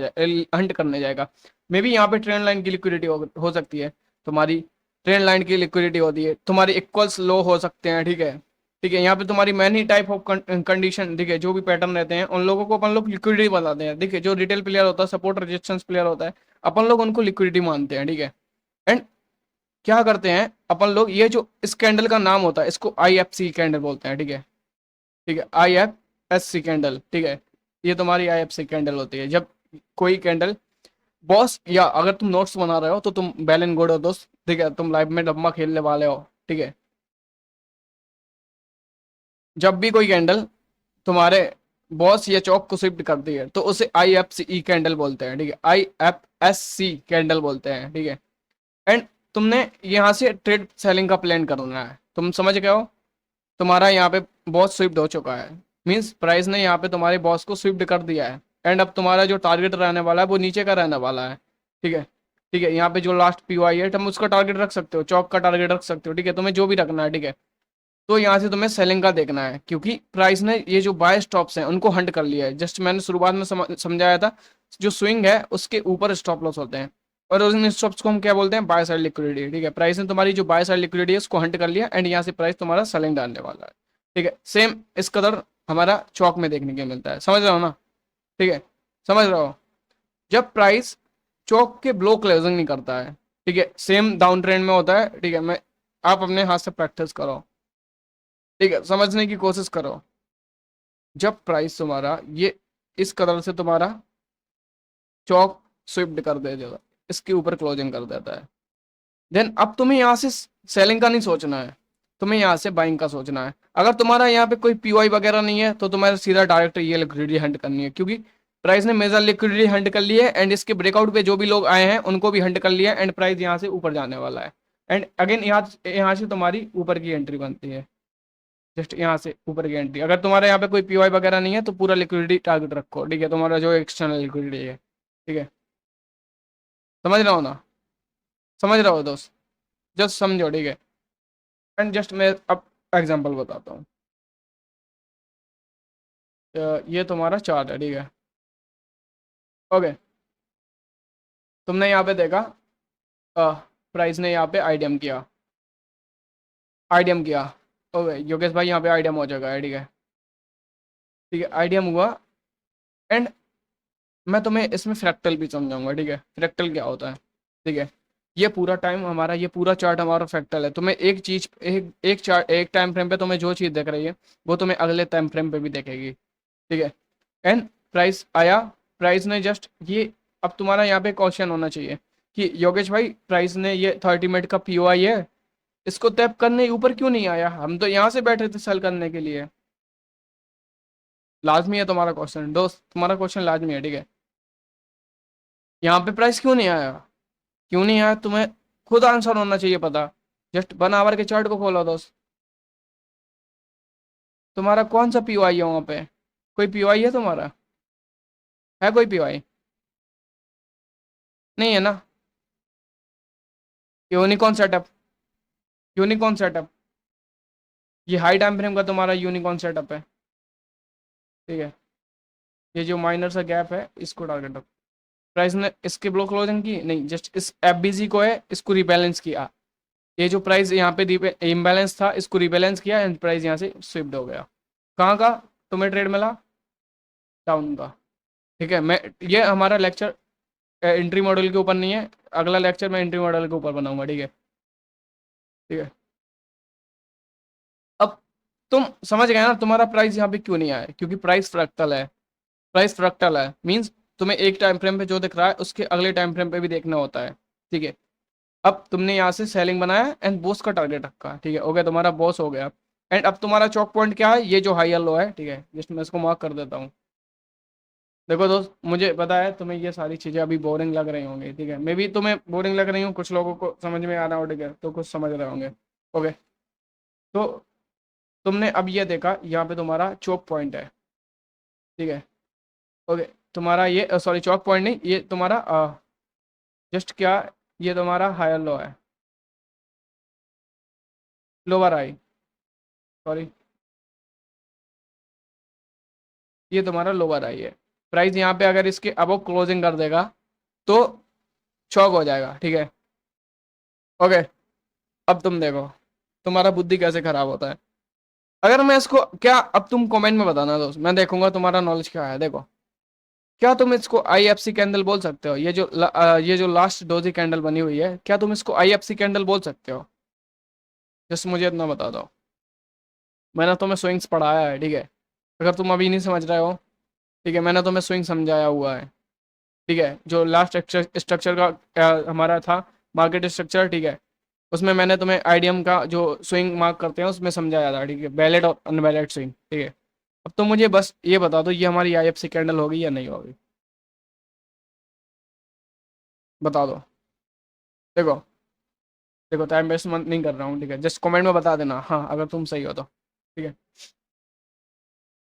हंट करने जाएगा। मे बी यहाँ पे ट्रेंड लाइन की लिक्विडिटी हो सकती है, तुम्हारी ट्रेंड लाइन की लिक्विडिटी होती है, तुम्हारी इक्वल्स लो हो सकते हैं, ठीक है। ठीक है, यहाँ पे तुम्हारी मैनी टाइप ऑफ कंडीशन, ठीक है, जो भी पैटर्न रहते हैं उन लोगों को अपन लोग लिक्विडिटी बताते हैं। देखिए, जो रिटेल प्लेयर होता है, सपोर्ट रेजिस्टेंस प्लेयर होता है, अपन लोग उनको लिक्विडिटी मानते हैं, ठीक है। एंड क्या करते हैं अपन लोग, ये जो इस कैंडल का नाम होता है इसको IFC कैंडल बोलते हैं, ठीक है। ठीक है, IFSC कैंडल, ठीक है। ये तुम्हारी IFC कैंडल होती है जब कोई कैंडल बॉस, या अगर तुम नोट्स बना रहे हो तो तुम वेल एंड गुड हो दोस्त, ठीक है, तुम लाइव में डब्बा खेलने वाले हो, ठीक है। जब भी कोई कैंडल तुम्हारे बॉस या चौक को शिफ्ट करती है तो उसे IFCE कैंडल बोलते हैं, ठीक है, IFSC कैंडल बोलते हैं, ठीक है। एंड तुमने यहाँ से ट्रेड सेलिंग का प्लान करना है। तुम समझ गए हो, तुम्हारा यहाँ पे बॉस स्विफ्ट हो चुका है, मीन्स प्राइस ने यहाँ पे तुम्हारे बॉस को स्विफ्ट कर दिया है। एंड अब तुम्हारा जो टारगेट रहने वाला है वो नीचे का रहने वाला है, ठीक है। ठीक है, यहाँ पे जो लास्ट PY है तुम उसका टारगेट रख सकते हो, चौक का टारगेट रख सकते हो, ठीक है, तुम्हें जो भी रखना है, ठीक है। तो यहाँ से तुम्हें सेलिंग का देखना है, क्योंकि प्राइस ने ये जो बाय स्टॉप्स हैं उनको हंट कर लिया है। जस्ट मैंने शुरुआत में समझाया था, जो स्विंग है उसके ऊपर स्टॉप लॉस होते हैं, और उन स्टॉप्स को हम क्या बोलते हैं, बाय साइड लिक्विडिटी, ठीक है। प्राइस ने तुम्हारी जो बाय साइड लिक्विडिटी है उसको हंट कर लिया, एंड यहाँ से प्राइस तुम्हारा सेलिंग डालने वाला है, ठीक है। सेम इस कदर हमारा चौक में देखने को मिलता है, समझ रहे हो ना? ठीक है, समझ रहे हो? जब प्राइस चौक के ब्लो क्लोजिंग नहीं करता है, ठीक है, सेम डाउन ट्रेंड में होता है, ठीक है। मैं आप अपने हाथ से प्रैक्टिस करो, ठीक है, समझने की कोशिश करो। जब प्राइस तुम्हारा ये इस कदर से तुम्हारा चौक स्विफ्ट कर दे देगा, इसके ऊपर क्लोजिंग कर देता है, देन अब तुम्हें यहाँ से सेलिंग का नहीं सोचना है, तुम्हें यहाँ से बाइंग का सोचना है। अगर तुम्हारा यहाँ पे कोई PY वगैरह नहीं है तो तुम्हारा सीधा डायरेक्ट ये लिक्विडिटी हंट करनी है, क्योंकि प्राइस ने मेजर लिक्विडिटी हंट कर ली है, एंड इसके ब्रेकआउट पे जो भी लोग आए हैं उनको भी हंट कर लिया है, एंड प्राइस यहाँ से ऊपर जाने वाला है। एंड अगेन यहाँ से तुम्हारी ऊपर की एंट्री बनती है, जस्ट यहाँ से ऊपर की एंट्री। अगर तुम्हारे यहाँ पे कोई PY वगैरह नहीं है तो पूरा लिक्विडिटी टारगेट रखो, ठीक है, तुम्हारा जो एक्सटर्नल लिक्विडिटी है, ठीक है। समझ रहा हो ना? समझ रहा हो दोस्त? जस्ट समझो, ठीक है। एंड जस्ट मैं अब एग्जांपल बताता हूँ। ये तुम्हारा चार्ट है, ठीक है, ओके। तुमने यहाँ पे देखा प्राइस ने यहाँ पे आईडीएम किया, ओके योगेश भाई, यहाँ पे आईडीएम हो जाएगा, ठीक है। ठीक है, आईडीएम हुआ, एंड मैं तुम्हें इसमें फ्रैक्टल भी समझाऊंगा, ठीक है, फ्रैक्टल क्या होता है, ठीक है। ये पूरा टाइम हमारा, ये पूरा चार्ट हमारा फ्रैक्टल है। तुम्हें एक चीज, एक चार्ट, एक टाइम फ्रेम पे तुम्हें जो चीज़ दिख रही है वो तुम्हें अगले टाइम फ्रेम पे भी दिखेगी, ठीक है। एंड प्राइस आया, प्राइस ने जस्ट ये, अब तुम्हारा यहाँ पे क्वेश्चन होना चाहिए कि योगेश भाई प्राइस ने ये 30 मिनट का POI है, इसको टैप करने ऊपर क्यों नहीं आया? हम तो यहाँ से बैठे थे सेल करने के लिए। लाजमी है तुम्हारा क्वेश्चन दोस्त, तुम्हारा क्वेश्चन लाजमी है, ठीक है। यहाँ पे प्राइस क्यों नहीं आया? क्यों नहीं आया तुम्हें खुद आंसर होना चाहिए पता। जस्ट 1 आवर के चार्ट को खोलो दोस्त, तुम्हारा कौन सा POI है वहाँ पे? कोई POI है तुम्हारा? है कोई POI? नहीं है ना? यूनिकॉर्न सेटअप, यूनिकॉर्न सेटअप, ये हाई टाइम फ्रेम का तुम्हारा यूनिकॉर्न सेटअप है, ठीक है। ये जो माइनर सा गैप है इसको टारगेट रखो। प्राइस ने इसके ब्लॉक क्लोजिंग की नहीं, जस्ट इस FBC को है, इसको रिबैलेंस किया। ये जो प्राइस यहाँ पे इम्बैलेंस था इसको रिबैलेंस किया, एंड प्राइस यहाँ से स्विफ्ट हो गया। कहाँ का तुम्हें ट्रेड मिला? डाउन का, ठीक है। मैं, ये हमारा लेक्चर एंट्री मॉडल के ऊपर नहीं है, अगला लेक्चर मैं एंट्री मॉडल के ऊपर बनाऊंगा, ठीक है। ठीक है, अब तुम समझ गए ना तुम्हारा प्राइस यहाँ पे क्यों नहीं आया? क्योंकि प्राइस फ्रैक्टल है। प्राइस फ्रैक्टल है मींस तुम्हें एक टाइम फ्रेम पे जो दिख रहा है उसके अगले टाइम फ्रेम पे भी देखना होता है, ठीक है। अब तुमने यहाँ से सेलिंग बनाया एंड बॉस का टारगेट रखा, ठीक है, हो गया तुम्हारा बॉस हो गया। एंड अब तुम्हारा चौक पॉइंट क्या है? ये जो हाई लो है, ठीक है, जस्ट मैं इसको मार्क कर देता हूँ। देखो दोस्त, मुझे पता है तुम्हें ये सारी चीज़ें अभी बोरिंग लग रही होंगी, ठीक है, मे बी तुम्हें बोरिंग लग रही हूँ, कुछ लोगों को समझ में आ रहा हो, ठीक है, तो कुछ समझ रहे होंगे, ओके। तो तुमने अब ये देखा यहाँ पे तुम्हारा चोक पॉइंट है, ठीक है। ओके, तुम्हारा ये सॉरी चौक पॉइंट नहीं, ये तुम्हारा जस्ट क्या, ये तुम्हारा हायर लो है, लोअर आई, सॉरी, ये तुम्हारा लोअर आई है। प्राइस यहाँ पे अगर इसके अब क्लोजिंग कर देगा तो चौक हो जाएगा, ठीक है। ओके, अब तुम देखो तुम्हारा बुद्धि कैसे खराब होता है। अगर मैं इसको क्या, अब तुम कमेंट में बताना दोस्त, मैं देखूंगा तुम्हारा नॉलेज क्या है। देखो, क्या तुम इसको IFC कैंडल बोल सकते हो? ये जो लास्ट डोजी कैंडल बनी हुई है, क्या तुम इसको IFC कैंडल बोल सकते हो? जस्ट मुझे इतना बता दो। मैंने तुम्हें स्विंग्स पढ़ाया है, ठीक है। अगर तुम अभी नहीं समझ रहे हो, ठीक है, मैंने तुम्हें स्विंग समझाया हुआ है, ठीक है। जो लास्ट स्ट्रक्चर का हमारा था, मार्केट स्ट्रक्चर, ठीक है, उसमें मैंने तुम्हें आईडीएम का जो स्विंग मार्क करते हैं उसमें समझाया था, ठीक है, वैलिड और अनवैलिड स्विंग, ठीक है। अब तो मुझे बस ये बता दो, ये हमारी IFC कैंडल होगी या नहीं होगी, बता दो। देखो, देखो टाइम वेस्ट नहीं कर रहा हूँ, ठीक है, जस्ट कमेंट में बता देना हाँ अगर तुम सही हो तो, ठीक है।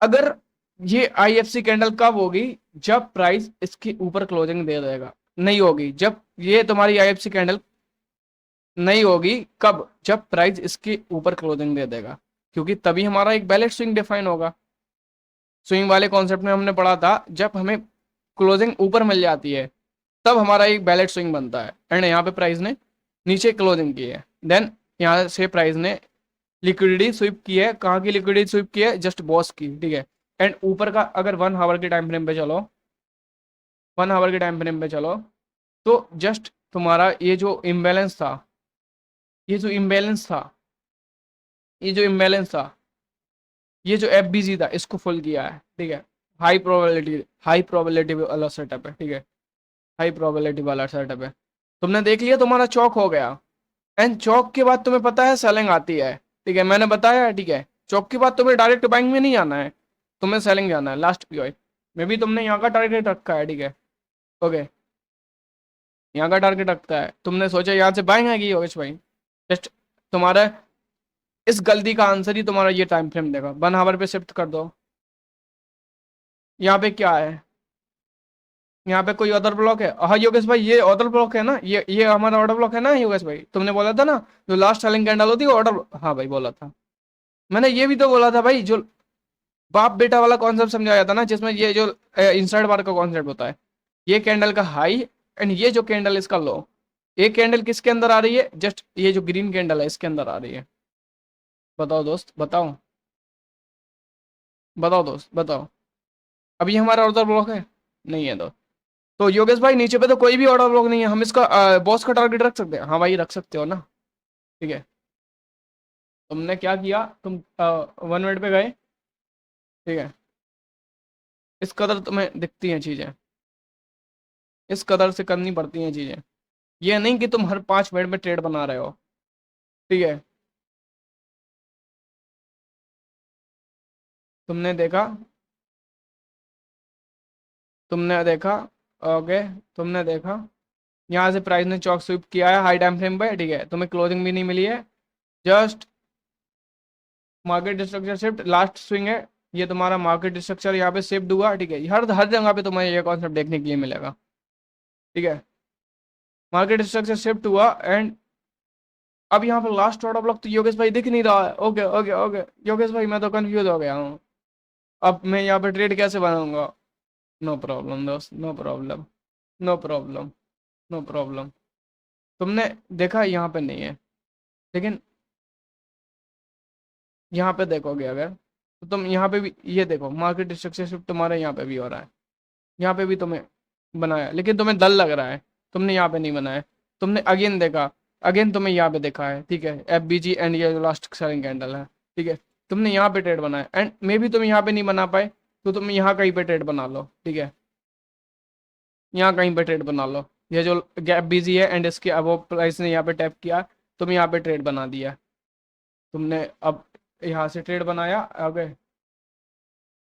अगर ये IFC कैंडल कब होगी? जब प्राइस इसके ऊपर क्लोजिंग दे देगा। नहीं होगी जब ये तुम्हारी IFC कैंडल, नहीं होगी कब? जब प्राइस इसके ऊपर क्लोजिंग दे देगा, क्योंकि तभी हमारा एक बैलेंस स्विंग डिफाइन होगा। स्विंग वाले कॉन्सेप्ट में हमने पढ़ा था, जब हमें क्लोजिंग ऊपर मिल जाती है तब हमारा एक बैलेंस स्विंग बनता है। एंड यहाँ पे प्राइस ने नीचे क्लोजिंग की है, देन यहाँ से प्राइस ने लिक्विडिटी स्वीप की है। कहाँ की लिक्विडिटी स्वीप की है? जस्ट बॉस की, ठीक है। एंड ऊपर का अगर 1 आवर के टाइम फ्रेम पे चलो, 1 आवर के टाइम फ्रेम पे चलो, तो जस्ट तुम्हारा ये जो इम्बैलेंस था, ये जो इम्बैलेंस था, ये जो इम्बैलेंस था, ये जो FBG था, इसको फुल किया है, ठीक है। हाई प्रोबेबिलिटी वाला सेटअप है, ठीक है, हाई प्रोबेबिलिटी वाला सेटअप है। तुमने देख लिया, तुम्हारा चौक हो गया। एंड चौक के बाद तुम्हें पता है सेलिंग आती है, ठीक है, मैंने बताया है, ठीक है। चौक के बाद तुम्हें डायरेक्ट बाइंग में नहीं आना है, तुम्हें सेलिंग जाना है लास्ट POI में भी। तुमने यहाँ का टारगेट रखा है, ठीक है। ओके, यहाँ का टारगेट रखता है, तुमने सोचा यहाँ से बाइंग आएगी योगेश भाई। जस्ट तुम्हारा इस गलती का आंसर ही तुम्हारा ये टाइम फ्रेम देगा। 1 आवर पे शिफ्ट कर दो। यहाँ पे क्या है? यहाँ पे कोई ऑर्डर ब्लॉक है? हाँ योगेश भाई, ये ऑर्डर ब्लॉक है ना, ये हमारा ऑर्डर ब्लॉक है ना योगेश भाई, तुमने बोला था ना जो लास्ट सेलिंग कैंडल होती है ऑर्डर। हाँ भाई बोला था मैंने, ये भी तो बोला था भाई, जो बाप बेटा वाला कॉन्सेप्ट समझाया था ना, जिसमें ये जो इनसाइड बार का कॉन्सेप्ट होता है, ये कैंडल का हाई एंड ये जो कैंडल इसका लो। एक कैंडल किसके अंदर आ रही है? जस्ट ये जो ग्रीन कैंडल है इसके अंदर आ रही है। बताओ दोस्त, बताओ, बताओ दोस्त, बताओ। अभी हमारा ऑर्डर ब्लॉक है? नहीं है दोस्त। तो योगेश भाई नीचे पे तो कोई भी ऑर्डर ब्लॉक नहीं है, हम इसका बॉस का टारगेट रख सकते हैं? हाँ भाई रख सकते हो ना, ठीक है। तुमने क्या किया, तुम 1 मिनट पे गए, ठीक है। इस कदर तुम्हें दिखती हैं चीजें, इस कदर से करनी पड़ती हैं चीजें। ये नहीं कि तुम हर 5 मिनट में ट्रेड बना रहे हो, ठीक है। तुमने देखा, तुमने देखा, ओके, तुमने देखा, यहाँ से प्राइस ने चौक स्वीप किया है हाई टाइम फ्रेम पे, ठीक है, तुम्हें क्लोजिंग भी नहीं मिली है। Just market structure shift last swing है, ये तुम्हारा मार्केट स्ट्रक्चर यहाँ पे शिफ्ट हुआ, ठीक है। हर हर जगह पे तुम्हें ये कॉन्सेप्ट देखने के लिए मिलेगा, ठीक है। मार्केट स्ट्रक्चर शिफ्ट हुआ एंड अब यहाँ पे लास्ट ऑर्डर ब्लॉक तो योगेश भाई दिख नहीं रहा है। ओके ओके ओके योगेश भाई, मैं तो कंफ्यूज हो गया हूँ, अब मैं यहाँ पे ट्रेड कैसे बनाऊंगा? नो प्रॉब्लम दोस्त, no problem, no problem, no problem. तुमने देखा यहाँ पे नहीं है, लेकिन यहाँ पे देखोगे अगर, तो तुम यहाँ पे भी ये देखो, मार्केट स्ट्रक्चर शिफ्ट तुम्हारे यहाँ पे भी हो रहा है, यहाँ पे भी तुम्हें बनाया, लेकिन तुम्हें डल लग रहा है, तुमने यहाँ पे नहीं बनाया। तुमने अगेन देखा, अगेन तुम्हें यहाँ पे देखा है, ठीक है, FBG एंड ये लास्ट सेलिंग कैंडल है, ठीक है। तुमने यहाँ पे ट्रेड बनाया एंड मे भी तुम यहाँ पे नहीं बना पाए, तो तुम यहाँ कहीं पे ट्रेड बना लो, ठीक है, यहाँ कहीं पे ट्रेड बना लो। ये जो गैप BG है एंड इसके अब प्राइस ने यहाँ पे टैप किया, तुम यहाँ पे ट्रेड बना दिया तुमने। अब यहाँ से ट्रेड बनाया, ओके,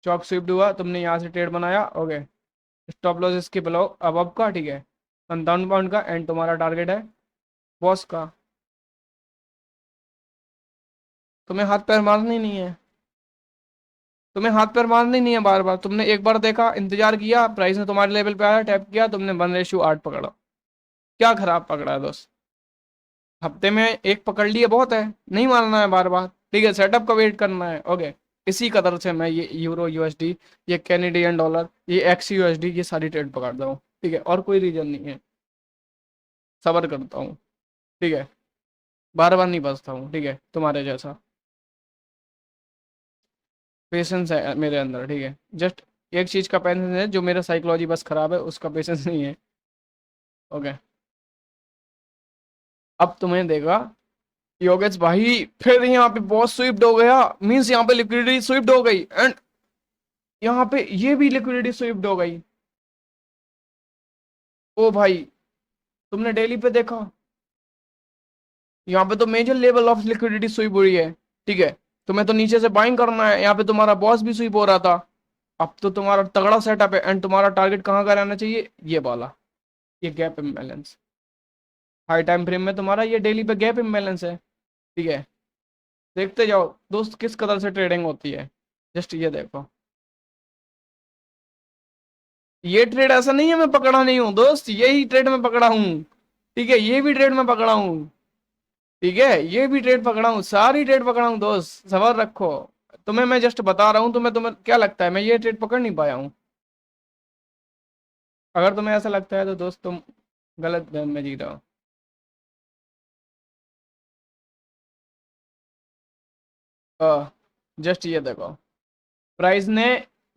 चॉप स्विफ्ट हुआ, तुमने यहाँ से ट्रेड बनाया, ओके। स्टॉप लॉस इसके बिलो अब का, ठीक है, 57 पाउंड का एंड तुम्हारा टारगेट है बॉस का। तुम्हें हाथ पैर मारना ही नहीं है, तुम्हें हाथ पैर मारना ही नहीं है बार बार। तुमने एक बार देखा, इंतजार किया, प्राइस ने तुम्हारे लेवल पे आया, टैप किया, तुमने 1:8 पकड़ा। क्या खराब पकड़ा है दोस्त? हफ्ते में एक पकड़ लिए बहुत है, नहीं मारना है बार बार, ठीक है, सेटअप का वेट करना है। ओके। इसी कदर से मैं ये यूरो यूएसडी, ये कैनेडियन डॉलर, ये एक्स यूएसडी, ये सारी ट्रेड पकड़ता हूँ, ठीक है, और कोई रीजन नहीं है। सबर करता हूँ, ठीक है, बार बार नहीं बचता हूँ, ठीक है, तुम्हारे जैसा पेशेंस है मेरे अंदर, ठीक है, जस्ट एक चीज का पेशेंस है, जो मेरा साइकोलॉजी बस खराब है, उसका पेशेंस नहीं है। ओके। अब तुम्हें देगा योगेश भाई, फिर यहाँ पे बहुत स्विफ्ट हो गया, मीन्स यहाँ पे लिक्विडिटी स्विफ्ट हो गई, एंड यहाँ पे ये भी लिक्विडिटी स्विफ्ट हो गई। ओ भाई, तुमने डेली पे देखा, यहाँ पे तो major level of liquidity sweep हो रही है, ठीक है, तुम्हें तो नीचे से बाइंग करना है, यहाँ पे तुम्हारा बॉस भी स्विप हो रहा था। अब तो तुम्हारा तगड़ा सेटअप है, एंड तुम्हारा टारगेट कहाँ का रहना चाहिए, ये वाला, ये gap imbalance. High time frame में तुम्हारा ये डेली पे गैप इम्बैलेंस है, ठीक है। देखते जाओ दोस्त किस कदर से ट्रेडिंग होती है, जस्ट ये देखो। ये ट्रेड ऐसा नहीं है मैं पकड़ा नहीं हूँ दोस्त, यही ट्रेड में पकड़ा हूँ, ठीक है, ये भी ट्रेड में पकड़ा हूँ, ठीक है, ये भी ट्रेड पकड़ा हूँ, सारी ट्रेड पकड़ा हूँ दोस्त, सबर रखो। तुम्हें मैं जस्ट बता रहा हूँ, तुम्हें तुम्हें क्या लगता है मैं ये ट्रेड पकड़ नहीं पाया हूँ? अगर तुम्हें ऐसा लगता है तो दोस्त तुम गलत गेम में जी रहे हो। जस्ट ये देखो, प्राइस ने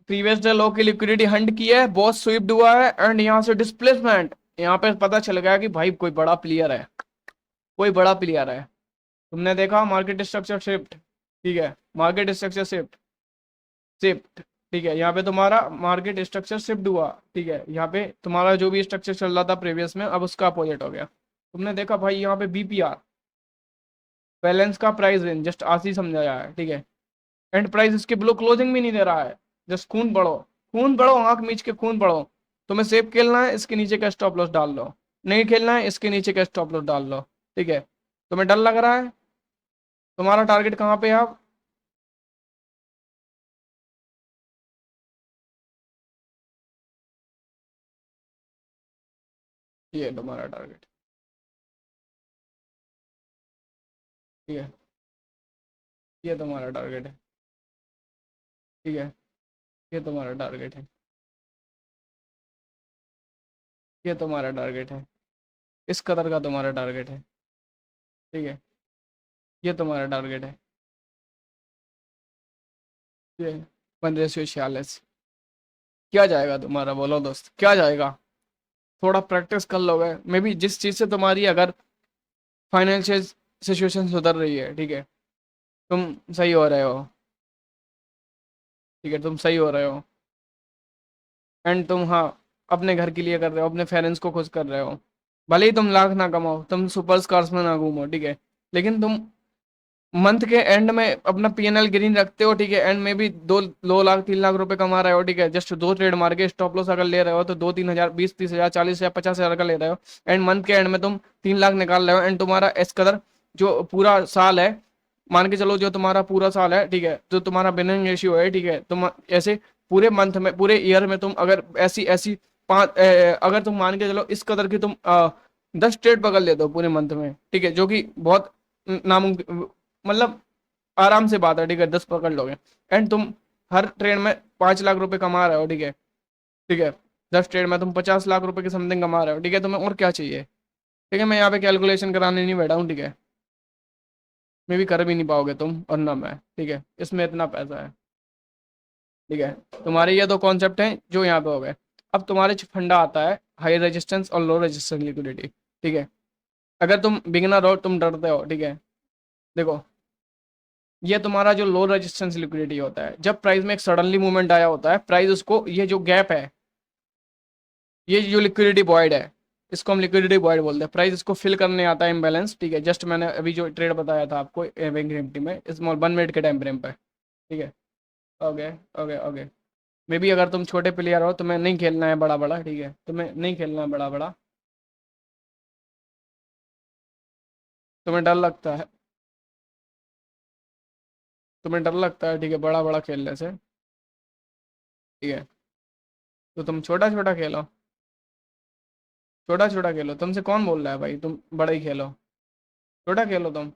प्रीवियस डे लो की लिक्विडिटी हंट की है, बहुत स्विफ्ट हुआ है, एंड यहाँ से डिस्प्लेसमेंट, यहाँ पे पता चल गया कि भाई कोई बड़ा प्लेयर है, कोई बड़ा प्लेयर है। तुमने देखा मार्केट स्ट्रक्चर शिफ्ट, ठीक है, मार्केट स्ट्रक्चर शिफ्ट, शिफ्ट, ठीक है, यहाँ पे तुम्हारा मार्केट स्ट्रक्चर शिफ्ट हुआ, ठीक है, यहाँ पे तुम्हारा जो भी स्ट्रक्चर चल रहा था प्रीवियस में, अब उसका अपोजिट हो गया। तुमने देखा भाई यहाँ पे बीपीआर, बैलेंस का प्राइस रेंज जस्ट आशी समझाया है, ठीक है, एंड प्राइस इसके बिलो क्लोजिंग भी नहीं दे रहा है। जस्ट खून पढ़ो, खून पढ़ो, आंख मीच के खून पढ़ो। तुम्हें सेफ खेलना है, इसके नीचे का स्टॉप लॉस डाल लो, नहीं खेलना है, इसके नीचे का स्टॉप लॉस डाल लो, ठीक है। तुम्हें डर लग रहा है, तुम्हारा टारगेट कहाँ पे है अब? ये तुम्हारा टारगेट, ठीक है, ये तुम्हारा टारगेट है, ठीक है, ये तुम्हारा टारगेट है, ये तुम्हारा टारगेट है, इस कदर का तुम्हारा टारगेट है, ठीक है, ये तुम्हारा टारगेट है, ये 1546। क्या जाएगा तुम्हारा, बोलो दोस्त, क्या जाएगा? थोड़ा प्रैक्टिस कर लोगे मे बी, जिस चीज़ से तुम्हारी अगर फाइनेंशियल सिचुएशन सुधर रही है, ठीक है, तुम सही हो रहे हो, ठीक है, तुम सही हो रहे हो, एंड तुम, हाँ, अपने घर के लिए कर रहे हो, अपने पेरेंट्स को खुश कर रहे हो, भले ही तुम लाख ना कमाओ, तुम सुपर कार्स में ना घूमो, ठीक है, लेकिन तुम मंथ के एंड में अपना पीएनएल ग्रीन रखते हो, ठीक है, एंड में भी 2 लाख 3 लाख रुपए कमा रहे हो, ठीक है, जस्ट दो ट्रेड मार के स्टॉप लॉस अगर ले रहे हो तो 2-3 हजार, 20-30 हजार, 40 हजार, 50 हजार का ले रहे हो, एंड मंथ के एंड में तुम 3 लाख निकाल रहे हो, एंड तुम्हारा इस कदर जो पूरा साल है, मान के चलो जो तुम्हारा पूरा साल है, ठीक है, जो तुम्हारा बिलिंग रेशियो है, ठीक है, तुम ऐसे पूरे मंथ में, पूरे ईयर में तुम अगर ऐसी ऐसी अगर तुम मान के चलो इस कदर की तुम 10 ट्रेड पकड़ लेते हो पूरे मंथ में, ठीक है, जो कि बहुत नामुमकिन, मतलब आराम से बात है, ठीक है, 10 पकड़ लोगे, एंड तुम हर ट्रेड में 5 लाख रुपए कमा रहे हो, ठीक है, ठीक है, 10 ट्रेड में तुम 50 लाख रुपए की समथिंग कमा रहे हो, ठीक है, तुम्हें और क्या चाहिए? ठीक है, मैं यहाँ पे कैलकुलेशन कराने नहीं बैठा हूँ, ठीक है, मैं भी कर भी नहीं पाओगे तुम और ना मैं, ठीक है, इसमें इतना पैसा है, ठीक है। तुम्हारे ये दो कॉन्सेप्ट हैं जो यहाँ पे हो गए। अब तुम्हारे फंडा आता है हाई रेजिस्टेंस और लो रेजिस्टेंस लिक्विडिटी, ठीक है। अगर तुम बिगिनर हो, तुम डरते हो, ठीक है, देखो, ये तुम्हारा जो लो रेजिस्टेंस लिक्विडिटी होता है, जब प्राइस में एक सडनली मूवमेंट आया होता है, प्राइस उसको, ये जो गैप है, ये जो लिक्विडिटी वॉइड है, इसको हम लिक्विडिटी वॉइड बोलते हैं, प्राइस इसको फिल करने आता है इम्बैलेंस, ठीक है, जस्ट मैंने अभी जो ट्रेड बताया था आपको बैंक निफ्टी में स्मॉल 1 मिनट के टाइम फ्रेम पे, ठीक है। Okay, okay, okay. May be अगर तुम छोटे प्लेयर हो, तुम्हें नहीं खेलना है बड़ा बड़ा, ठीक है, तुम्हें नहीं खेलना है बड़ा बड़ा, तुम्हें डर लगता है, तुम्हें डर लगता है, ठीक है, बड़ा बड़ा खेलने से, ठीक है, तो तुम छोटा छोटा खेलो, छोटा छोटा खेलो। तुमसे कौन बोल रहा है भाई तुम बड़ा ही खेलो, छोटा खेलो तुम।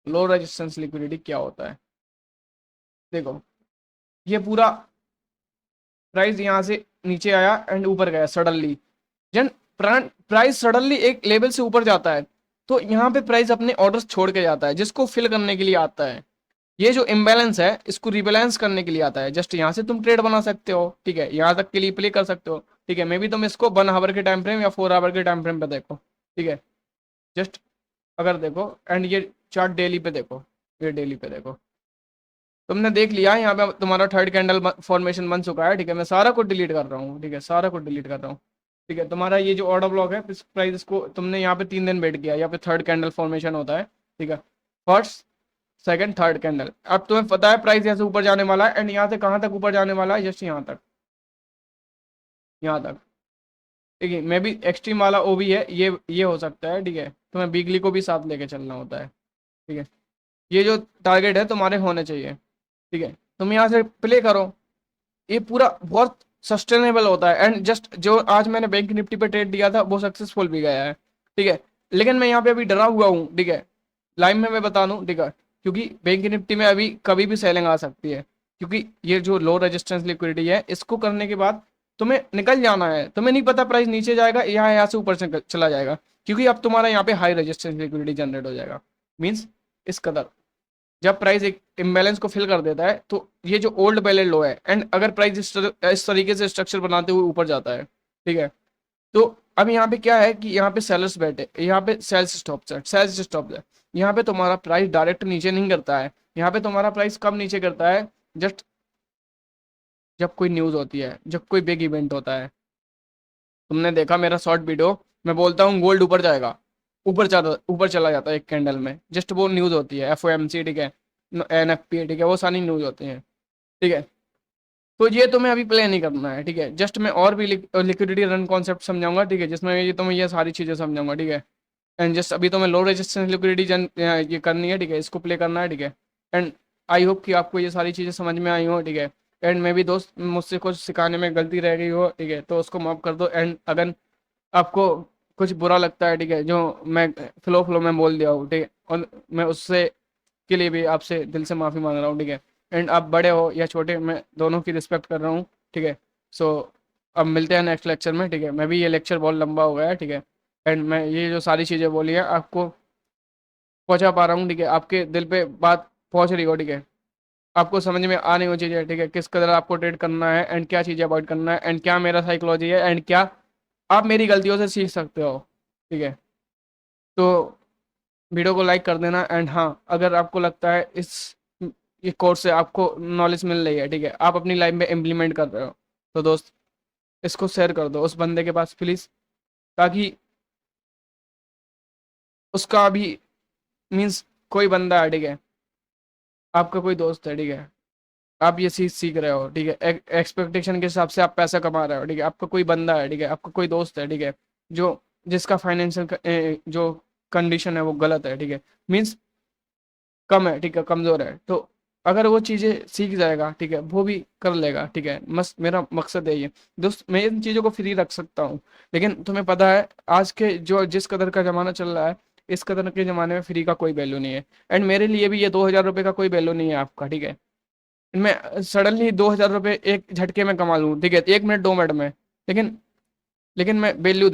लो रेजिस्टेंस लिक्विडिटी क्या होता है, देखो, ये पूरा प्राइस यहाँ से नीचे आया एंड ऊपर गया सडनली, जन प्राइस सडनली एक लेवल से ऊपर जाता है, तो यहाँ पे प्राइस अपने ऑर्डर्स छोड़ के जाता है, जिसको फिल करने के लिए आता है। ये जो इम्बैलेंस है इसको रिबैलेंस करने के लिए आता है। जस्ट यहाँ से तुम ट्रेड बना सकते हो, ठीक है, यहाँ तक के लिए प्ले कर सकते हो, ठीक है, मे बी तुम इसको 1 आवर के टाइम फ्रेम या 4 आवर के टाइम फ्रेम पे देखो, ठीक है, जस्ट अगर देखो, एंड ये चार्ट डेली पे देखो, ये डेली पे देखो, तुमने देख लिया यहाँ पे तुम्हारा थर्ड कैंडल फॉर्मेशन बन चुका है, ठीक है, मैं सारा कुछ डिलीट कर रहा हूँ, ठीक है, सारा कुछ डिलीट कर रहा हूँ, ठीक है, तुम्हारा ये जो ऑर्डर ब्लॉक है इस प्राइस को तुमने यहाँ पे 3 दिन वेट किया, यहाँ पे थर्ड कैंडल फॉर्मेशन होता है, ठीक है, फर्स्ट सेकंड थर्ड कैंडल, अब तुम्हें पता है प्राइस यहाँ से ऊपर जाने वाला है, एंड यहाँ से कहाँ तक ऊपर जाने वाला है, जस्ट यहाँ तक, यहाँ तक, ठीक है, मे बी एक्सट्रीम वाला ओ भी है, ये हो सकता है, ठीक है, तुम्हें वीकली को भी साथ लेके चलना होता है, ठीक है, ये जो टारगेट है तुम्हारे होने चाहिए, ठीक है, तुम यहाँ से प्ले करो, ये पूरा बहुत सस्टेनेबल होता है, एंड जस्ट जो आज मैंने बैंक निफ्टी पे ट्रेड दिया था वो सक्सेसफुल भी गया है, ठीक है, लेकिन मैं यहाँ पे अभी डरा हुआ हूँ, ठीक है, लाइव में मैं बता दूं, ठीक है, क्योंकि बैंक निफ्टी में अभी कभी भी सेलिंग आ सकती है, क्योंकि ये जो लो रेजिस्टेंस लिक्विडिटी है इसको करने के बाद तुम्हें निकल जाना है, तुम्हें नहीं पता प्राइस नीचे जाएगा या यहाँ से ऊपर से चला जाएगा, क्योंकि अब तुम्हारा यहाँ पे हाई रेजिस्टेंस लिक्विडिटी जनरेट हो जाएगा, मीन्स इस कदर जब प्राइस एक इम्बैलेंस को फिल कर देता है तो ये जो ओल्ड बैलेंस लो है, एंड अगर प्राइस इस तरीके से स्ट्रक्चर बनाते हुए ऊपर जाता है, ठीक है, तो अब यहाँ पे क्या है कि यहाँ पे सेलर्स बैठे, यहाँ पे सेल्स स्टॉप है, सेल्स स्टॉप है, यहाँ पे तुम्हारा प्राइस डायरेक्ट नीचे नहीं करता है, यहाँ पे तुम्हारा प्राइस कब नीचे करता है, जस्ट जब कोई न्यूज़ होती है, जब कोई बिग इवेंट होता है। तुमने देखा मेरा शॉर्ट वीडियो, मैं बोलता हूँ गोल्ड ऊपर जाएगा, ऊपर चला जाता है एक कैंडल में, जस्ट वो न्यूज़ होती है, FOMC, ठीक है, NFP, ठीक है, वो सारी न्यूज़ होती हैं, ठीक है, तो ये तुम्हें अभी प्ले नहीं करना है, ठीक है, जस्ट मैं और भी लिक्विडिटी रन कॉन्सेप्ट समझाऊंगा, ठीक है, जिसमें ये तुम्हें ये सारी चीज़ें समझाऊंगा, ठीक है, एंड जस्ट अभी तुम्हें लो रेजिस्टेंस लिक्विडिटी ये करनी है, ठीक है, इसको प्ले करना है, ठीक है, एंड आई होप कि आपको ये सारी चीज़ें समझ में आई हो, ठीक है, एंड मे भी दोस्त मुझसे कुछ सिखाने में गलती रह गई हो, ठीक है, तो उसको माफ़ कर दो, एंड अगर आपको कुछ बुरा लगता है, ठीक है, जो मैं फ्लो फ्लो में बोल दिया हूँ, ठीक है, और मैं उससे के लिए भी आपसे दिल से माफ़ी मांग रहा हूँ, ठीक है, एंड आप बड़े हो या छोटे मैं दोनों की रिस्पेक्ट कर रहा हूँ, ठीक है, सो अब मिलते हैं नेक्स्ट लेक्चर में, ठीक है, मैं भी ये लेक्चर बहुत लंबा हो गया है, ठीक है, एंड मैं ये जो सारी चीज़ें बोली है आपको पहुँचा पा रहा हूँ, ठीक है, आपके दिल पे बात पहुँच रही हो, ठीक है, आपको समझ में आ नहीं हो चीज़ें, ठीक है, किस कदर आपको ट्रेड करना है एंड क्या चीज़ें अवॉइड करना है, एंड क्या मेरा साइकोलॉजी है, एंड क्या आप मेरी गलतियों से सीख सकते हो, ठीक है, तो वीडियो को लाइक कर देना, एंड हाँ अगर आपको लगता है इस ये कोर्स से आपको नॉलेज मिल रही है, ठीक है, आप अपनी लाइफ में इम्प्लीमेंट कर रहे हो, तो दोस्त इसको शेयर कर दो उस बंदे के पास प्लीज़, ताकि उसका भी मीन्स कोई बंदा है, ठीक है, आपका कोई दोस्त है, ठीक है, आप ये चीज़ सीख रहे हो, ठीक है, एक्सपेक्टेशन के हिसाब से आप पैसा कमा रहे हो, ठीक है, आपका कोई बंदा है, ठीक है, आपका कोई दोस्त है, ठीक है, जो जिसका फाइनेंशियल जो कंडीशन है वो गलत है, ठीक है, मीन्स कम है, ठीक है, कमज़ोर है, तो अगर वो चीज़ें सीख जाएगा, ठीक है, वो भी कर लेगा, ठीक है, मस्त मेरा मकसद है ये दोस्त, मैं इन चीज़ों को फ्री रख सकता हूँ, लेकिन तुम्हें पता है आज के जो जिस कदर का ज़माना चल रहा है, इस कदर के ज़माने में फ्री का कोई वैल्यू नहीं है, एंड मेरे लिए भी ये 2,000 रुपये का कोई वैल्यू नहीं है आपका, ठीक है, मैं सडनली 2,000 रुपये एक झटके में कमा लूँ, ठीक है, 1 मिनट 2 मिनट में, लेकिन मैं वैल्यू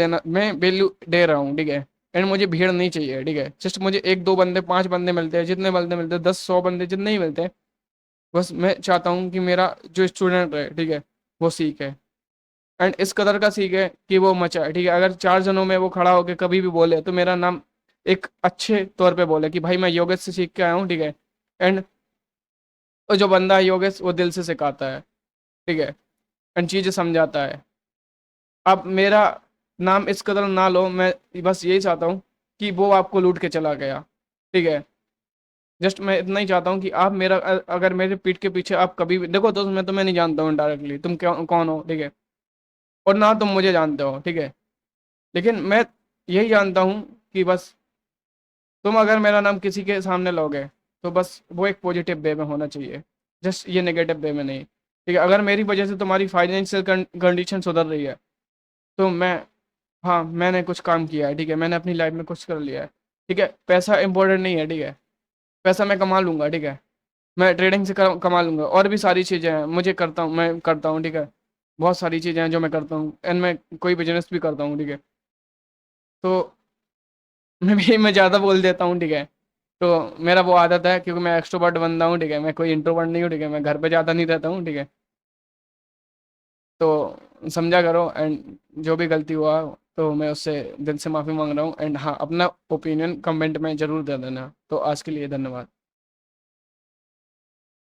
दे रहा हूँ, ठीक है, एंड मुझे भीड़ नहीं चाहिए, ठीक है, जस्ट मुझे 1 2 बंदे 5 बंदे मिलते हैं, जितने बंदे मिलते हैं 10 100 बंदे जितने ही मिलते हैं, बस मैं चाहता हूँ कि मेरा जो स्टूडेंट है, ठीक है, वो सीखे, एंड इस कदर का सीखे कि वो मचा, ठीक है, अगर 4 जनों में वो खड़ा होकर कभी भी बोले तो मेरा नाम एक अच्छे तौर पे बोले कि भाई मैं योगेश से सीख के आया हूँ, ठीक है, एंड वो जो बंदा है योगेश वो दिल से सिखाता है, ठीक है, एंड चीज़ें समझाता है। अब मेरा नाम इस कदर ना लो, मैं बस यही चाहता हूँ कि वो आपको लूट के चला गया, ठीक है, जस्ट मैं इतना ही चाहता हूँ कि आप मेरा अगर मेरे पीठ के पीछे आप कभी भी देखो दोस्त, मैं तुम्हें नहीं जानता हूँ डायरेक्टली, तुम क्या कौन हो, ठीक है, और ना तुम मुझे जानते हो, ठीक है, लेकिन मैं यही जानता हूँ कि बस तुम अगर मेरा नाम किसी के सामने लोगे तो बस वो एक पॉजिटिव वे में होना चाहिए, जस्ट ये नेगेटिव वे में नहीं। ठीक है, अगर मेरी वजह से तुम्हारी फाइनेंशियल कंडीशन सुधर रही है तो मैं, हाँ मैंने कुछ काम किया है, ठीक है, मैंने अपनी लाइफ में कुछ कर लिया है। ठीक है, पैसा इंपॉर्टेंट नहीं है, ठीक है, पैसा मैं कमा लूंगा, ठीक है, मैं ट्रेडिंग से कमा लूंगा, और भी सारी चीज़ें हैं मुझे करता हूँ, मैं करता हूँ, ठीक है, बहुत सारी चीज़ें हैं जो मैं करता हूँ, एंड मैं कोई बिजनेस भी करता हूँ, ठीक है। तो मैं ज़्यादा बोल देता हूँ, ठीक है, तो मेरा वो आदत है क्योंकि मैं एक्सट्रोवर्ट बंदा हूँ, ठीक है, मैं कोई इंट्रोवर्ट नहीं हूँ, ठीक है, मैं घर पे ज़्यादा नहीं रहता हूँ, ठीक है। तो समझा करो, एंड जो भी गलती हुआ तो मैं उससे दिल से माफ़ी मांग रहा हूँ, एंड हाँ अपना ओपिनियन कमेंट में ज़रूर दे देना। तो आज के लिए धन्यवाद।